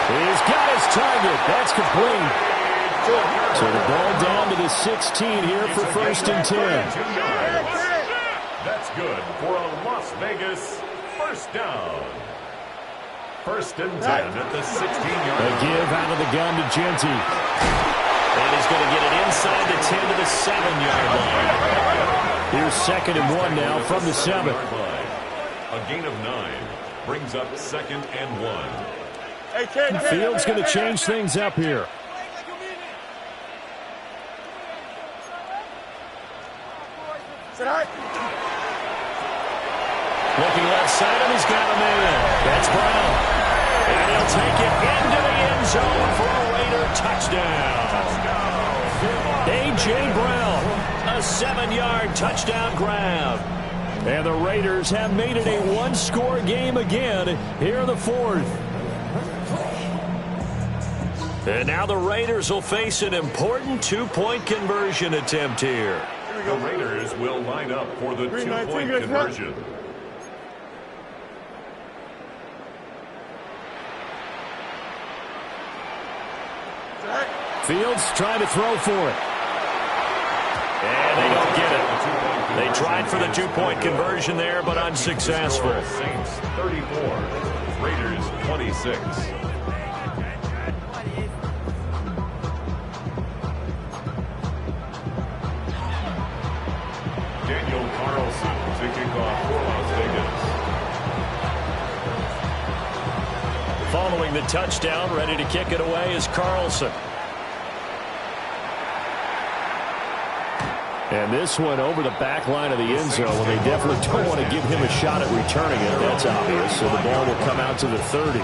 Speaker 1: He's got his target. That's complete. So the ball down to the 16 here for 1st and 10.
Speaker 4: That's good for a Las Vegas first down. 1st and 10 at the 16-yard line.
Speaker 1: A give out of the gun to Genty. And he's going to get it inside the 10 to the 7-yard line. Here's 2nd and 1 now from the 7.
Speaker 4: A gain of 9 brings up 2nd and 1.
Speaker 1: Fields going to change things up here. Looking left side, and he's got him in. That's Brown. And he'll take it into the end zone for a Raider touchdown. A.J. Brown, a 7-yard touchdown grab. And the Raiders have made it a one-score game again here in the 4th. And now the Raiders will face an important 2-point conversion attempt here.
Speaker 4: The Raiders will line up for the 2-point conversion.
Speaker 1: Fields trying to throw for it. And they don't get it. They tried for the 2-point conversion there, but unsuccessful.
Speaker 4: Saints 34, Raiders 26. Daniel Carlson to kick off for Las Vegas.
Speaker 1: Following the touchdown. Ready to kick it away is Carlson. And this one over the back line of the end zone. Well, they definitely don't want to give him a shot at returning it. That's obvious. So the ball will come out to the 30.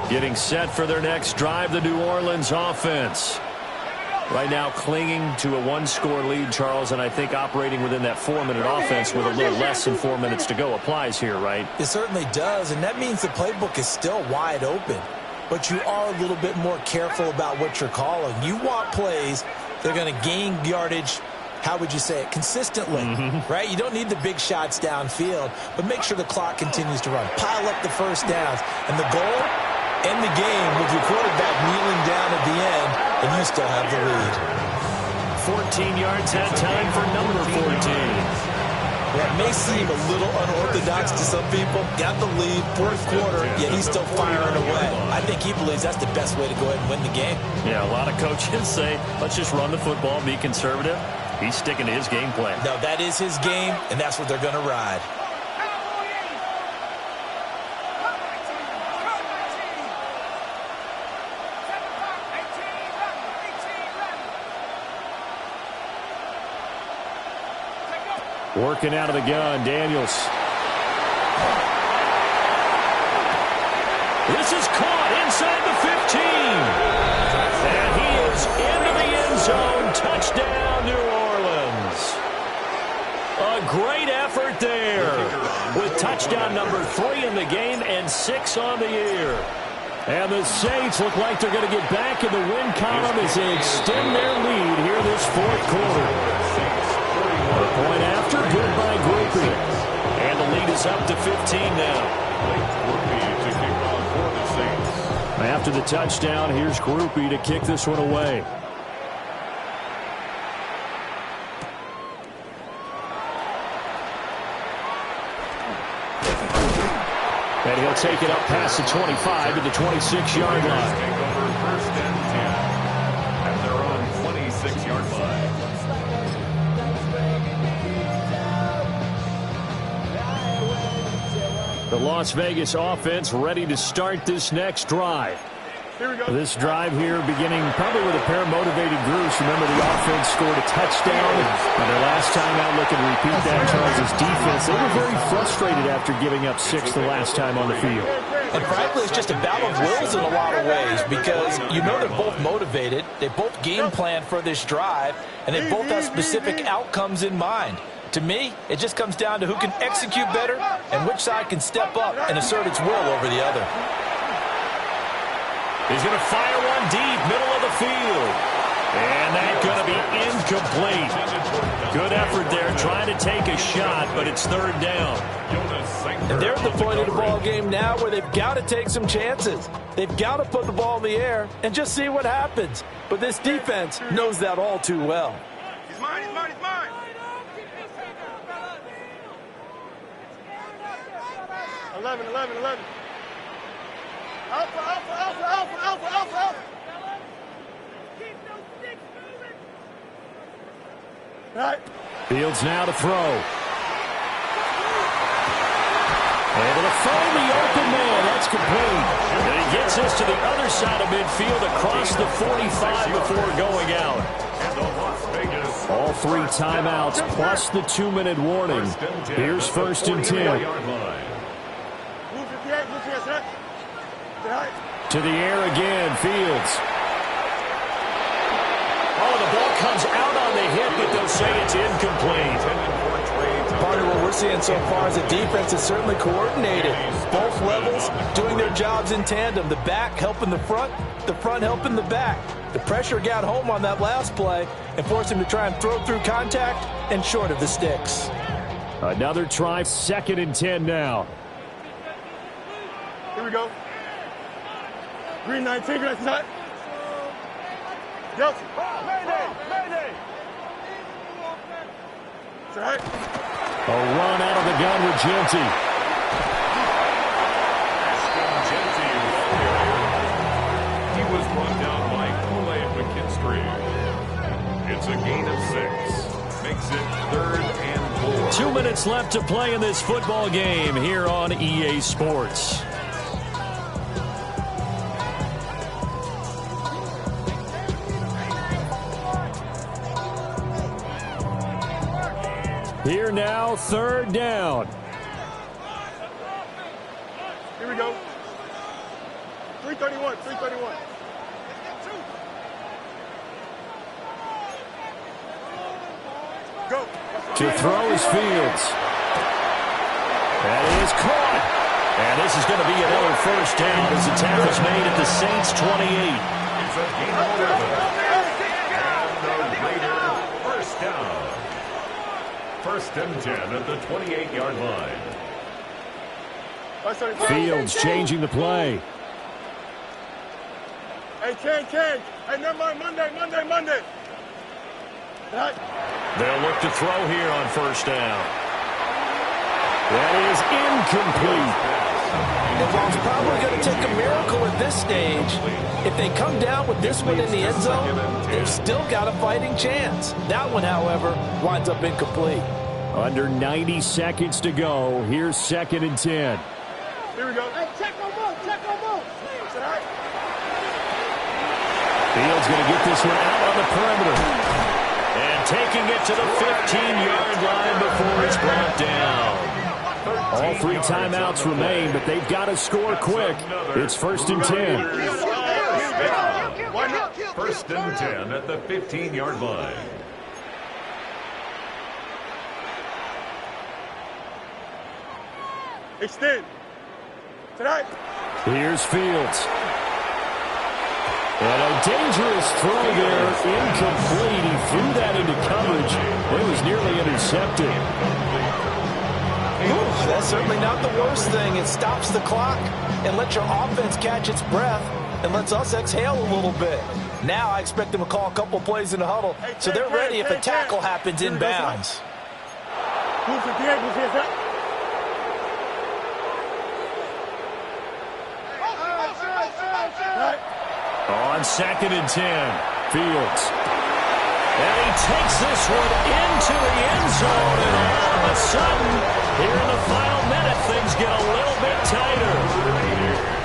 Speaker 1: Getting set for their next drive, the New Orleans offense. Right now clinging to a one-score lead, Charles, and I think operating within that 4-minute offense with a little less than 4 minutes to go applies here, right?
Speaker 2: It certainly does, and that means the playbook is still wide open. But you are a little bit more careful about what you're calling. You want plays that are going to gain yardage, how would you say it, consistently, right? You don't need the big shots downfield, but make sure the clock continues to run. Pile up the first downs, and the goal, end the game with your quarterback kneeling down at the end, and you still have the lead.
Speaker 1: 14 yards that time for number 14.
Speaker 2: That may seem a little unorthodox to some people. Got the lead, fourth quarter, yet he's still firing away. I think he believes that's the best way to go ahead and win the game.
Speaker 1: Yeah, a lot of coaches say, let's just run the football, be conservative. He's sticking to his game plan.
Speaker 2: No, that is his game, and that's what they're going to ride.
Speaker 1: Working out of the gun, Daniels. This is caught inside the 15. And he is into the end zone. Touchdown, New Orleans. A great effort there with touchdown number 3 in the game and 6 on the year. And the Saints look like they're going to get back in the win column as they extend their lead here this fourth quarter. A point after, good by Groupie. And the lead is up to 15 now. After the touchdown, here's Groupie to kick this one away. And he'll take it up past the 25 to the 26-yard line.
Speaker 4: First and 10 at their own 26-yard line.
Speaker 1: The Las Vegas offense ready to start this next drive.
Speaker 3: Here we go.
Speaker 1: This drive here beginning probably with a pair of motivated groups. Remember, the offense scored a touchdown. And their last time out, looking to repeat that, Charles' defense. They were very frustrated after giving up 6 the last time on the field.
Speaker 2: And frankly, it's just a battle of wills in a lot of ways because you know they're both motivated. They both game plan for this drive, and they both have specific outcomes in mind. To me, it just comes down to who can execute better and which side can step up and assert its will over the other.
Speaker 1: He's going to fire one deep, middle of the field. And that's going to be incomplete. Good effort there, trying to take a shot, but it's third down.
Speaker 2: And they're at the point of the ball game now where they've got to take some chances. They've got to put the ball in the air and just see what happens. But this defense knows that all too well.
Speaker 5: He's mine, he's mine, he's mine.
Speaker 3: 11. Alpha, alpha, alpha, alpha, alpha, alpha, alpha.
Speaker 5: Keep those sticks moving.
Speaker 3: All right.
Speaker 1: Fields now to throw. Able to find the open man. That's complete. And he gets us to the other side of midfield across the 45 before going out. All 3 timeouts plus the 2-minute warning. Here's first and 10. To the air again, Fields. Oh, the ball comes out on the hip, but they'll say it's incomplete.
Speaker 2: Part of what we're seeing so far is the defense is certainly coordinated. Both levels doing their jobs in tandem. The back helping the front helping the back. The pressure got home on that last play and forced him to try and throw through contact and short of the sticks.
Speaker 1: Another try, 2nd and 10 now.
Speaker 3: Here we go. Green 19, green 19. Delta. Mayday. It's all right.
Speaker 1: A run out of the gun with Genty.
Speaker 4: brought down by McKinstry. It's a gain of 6. Makes it 3rd and 4.
Speaker 1: 2 minutes left to play in this football game here on EA Sports. Here now, 3rd down.
Speaker 3: Here we go. 331, 331. Go.
Speaker 1: To throw is Fields. That is caught. And this is going to be another 1st down as the tackle's made at the Saints' 28.
Speaker 4: It's a gain of 11. And the Raider 1st down. 1st and 10 at the 28-yard line.
Speaker 1: Fields changing the play.
Speaker 3: Hey, Ken. Hey, never mind. Monday.
Speaker 1: They'll look to throw here on 1st down. That is incomplete.
Speaker 2: And while it's probably going to take a miracle at this stage, if they come down with this one in the end zone, they've still got a fighting chance. That one, however, winds up incomplete.
Speaker 1: Under 90 seconds to go. Here's 2nd and 10.
Speaker 3: Here we go. Hey, check on move.
Speaker 1: Fields going to get this one out on the perimeter. And taking it to the 15-yard line before it's brought down. All 3 timeouts remain, but they've got to score quick. It's 1st and 10.
Speaker 4: 1st and 10 at the 15-yard line.
Speaker 3: Extend. Tonight.
Speaker 1: Here's Fields. And a dangerous throw there, incomplete. He threw that into coverage. It was nearly intercepted.
Speaker 2: Ooh, that's certainly not the worst thing. It stops the clock and lets your offense catch its breath and lets us exhale a little bit. Now I expect them to call a couple plays in the huddle so they're ready if a tackle happens inbounds.
Speaker 3: Who's the Diego's here, sir?
Speaker 1: On 2nd and 10, Fields. And he takes this one into the end zone, and all of a sudden, here in the final minute, things get a little bit tighter.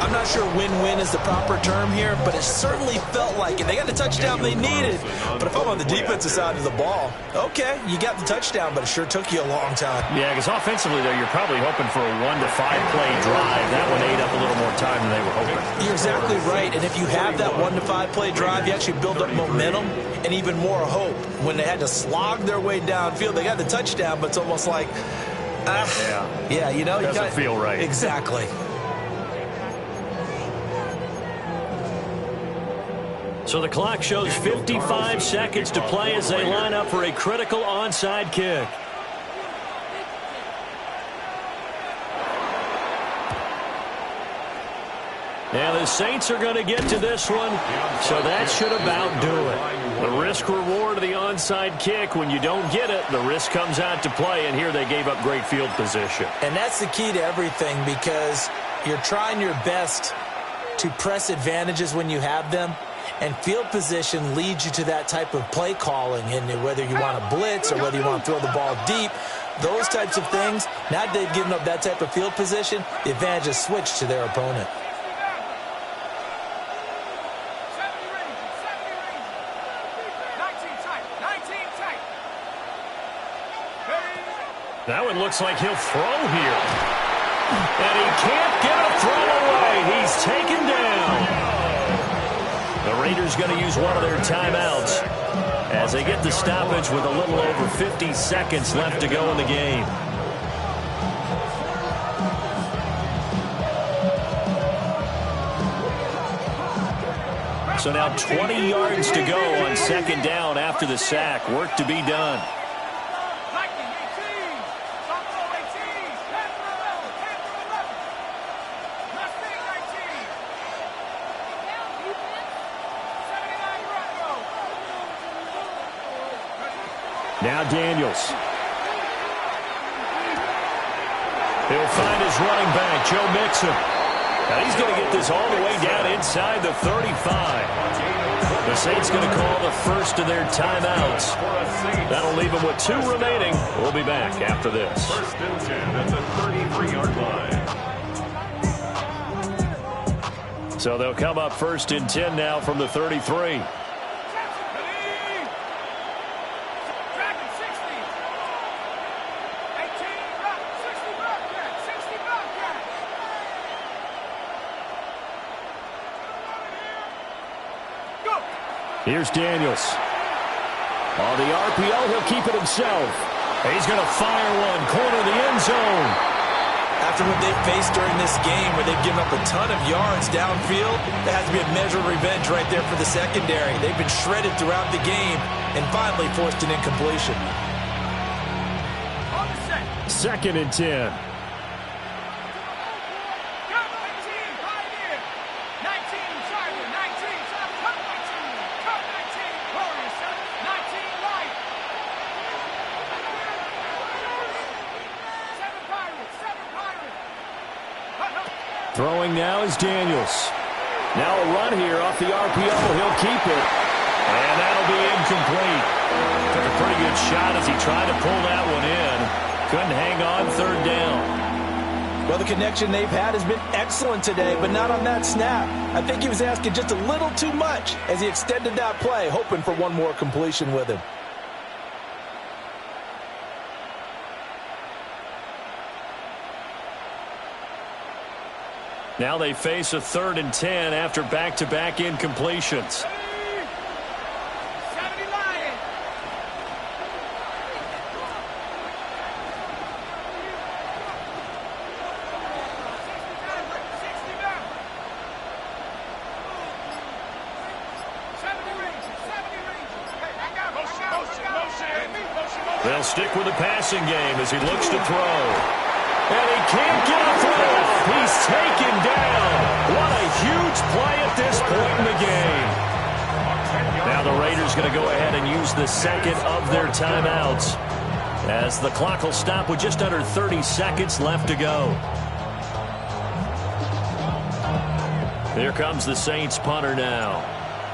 Speaker 2: I'm not sure win-win is the proper term here, but it certainly felt like it. They got the touchdown they needed. But if I'm on the defensive side of the ball, okay, you got the touchdown, but it sure took you a long time.
Speaker 1: Yeah, because offensively, though, you're probably hoping for a 1 to 5 play drive. That one ate up a little more time than they were hoping.
Speaker 2: You're exactly right, and if you have that 1 to 5 play drive, you actually build up momentum and even more hope. When they had to slog their way downfield, they got the touchdown, but it's almost like, yeah, you know,
Speaker 1: doesn't feel right.
Speaker 2: Exactly.
Speaker 1: So the clock shows 55 seconds to play as they line up for a critical onside kick. Now the Saints are going to get to this one, so that should about do it. The risk-reward of the onside kick, when you don't get it, the risk comes out to play, and here they gave up great field position.
Speaker 2: And that's the key to everything, because you're trying your best to press advantages when you have them, and field position leads you to that type of play calling, and whether you want to blitz or whether you want to throw the ball deep, those types of things, now that they've given up that type of field position, the advantage is switched to their opponent.
Speaker 1: That one looks like he'll throw here. And he can't get a throw away. He's taken down. The Raiders going to use one of their timeouts as they get the stoppage with a little over 50 seconds left to go in the game. So now 20 yards to go on 2nd down after the sack. Work to be done. Now Daniels. He'll find his running back, Joe Mixon. Now he's going to get this all the way down inside the 35. The Saints going to call the first of their timeouts. That'll leave them with 2 remaining. We'll be back after this.
Speaker 4: First and 10 at the 33-yard line.
Speaker 1: So they'll come up first and 10 now from the 33. Here's Daniels. On the RPO, he'll keep it himself. He's going to fire one, corner of the end zone.
Speaker 2: After what they've faced during this game, where they've given up a ton of yards downfield, there has to be a measure of revenge right there for the secondary. They've been shredded throughout the game and finally forced an incompletion.
Speaker 1: Second and 10. Throwing now is Daniels. Now a run here off the RPO. He'll keep it. And that'll be incomplete. Took a pretty good shot as he tried to pull that one in. Couldn't hang on third down.
Speaker 2: Well, the connection they've had has been excellent today, but not on that snap. I think he was asking just a little too much as he extended that play, hoping for one more completion with him.
Speaker 1: Now they face a 3rd and 10 after back-to-back incompletions. They'll stick with the passing game as he looks to throw. And he can't get a throw. He's taken down. What a huge play at this point in the game. Now the Raiders going to go ahead and use the second of their timeouts, as the clock will stop with just under 30 seconds left to go. Here comes the Saints punter now,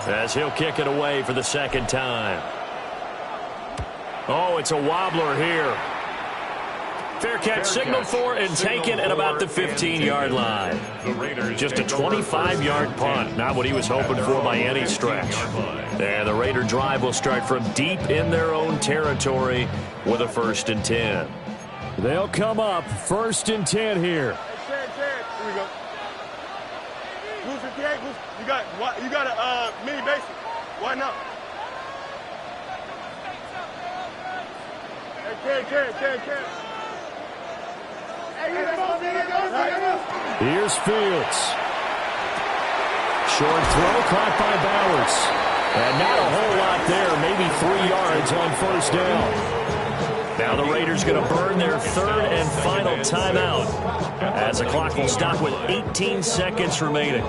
Speaker 1: as he'll kick it away for the second time. Oh, it's a wobbler here. Fair catch signaled for and taken at about the 15-yard line. Just a 25-yard punt. Not what he was hoping for by any stretch. And the Raider drive will start from deep in their own territory with a 1st and 10. They'll come up 1st and 10 here.
Speaker 3: Here we go. You got a mini basic. Why not? Hey, Ken.
Speaker 1: Here's Fields. Short throw caught by Bowers. And not a whole lot there. Maybe 3 yards on 1st down. Now the Raiders going to burn their 3rd and final timeout, as the clock will stop with 18 seconds remaining.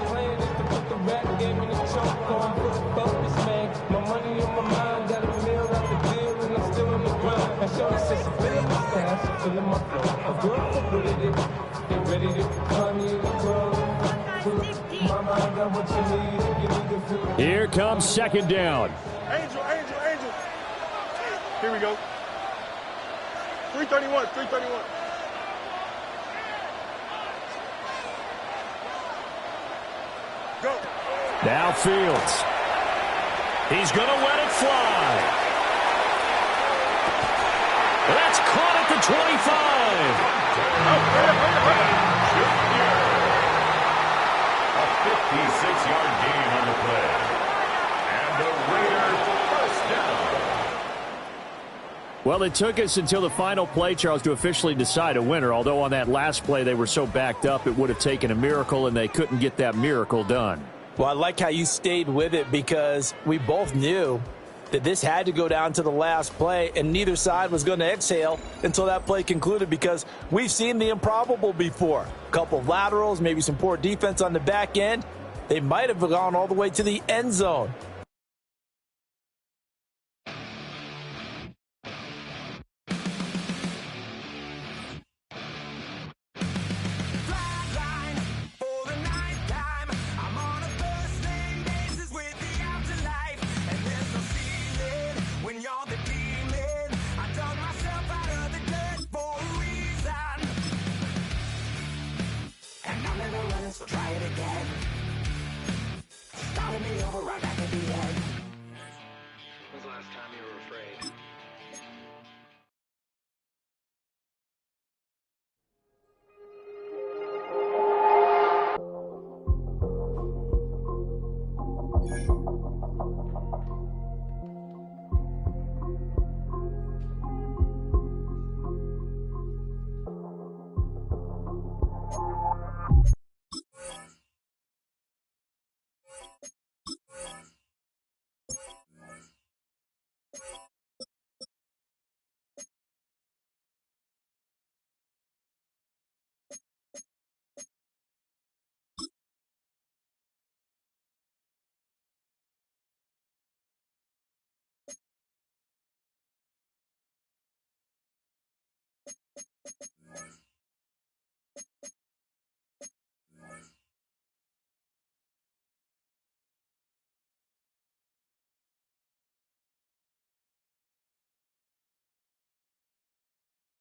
Speaker 1: Here comes 2nd down.
Speaker 3: Angel. Here we go. 331. Go.
Speaker 1: Now Fields. He's going to let it fly. That's caught at the 25.
Speaker 4: A 56-yard gain on the play. And the Raiders first down.
Speaker 1: Well, it took us until the final play, Charles, to officially decide a winner. Although on that last play they were so backed up, it would have taken a miracle, and they couldn't get that miracle done.
Speaker 2: Well, I like how you stayed with it, because we both knew that this had to go down to the last play, and neither side was going to exhale until that play concluded, because we've seen the improbable before. A couple of laterals, maybe some poor defense on the back end. They might have gone all the way to the end zone.
Speaker 6: time you were afraid.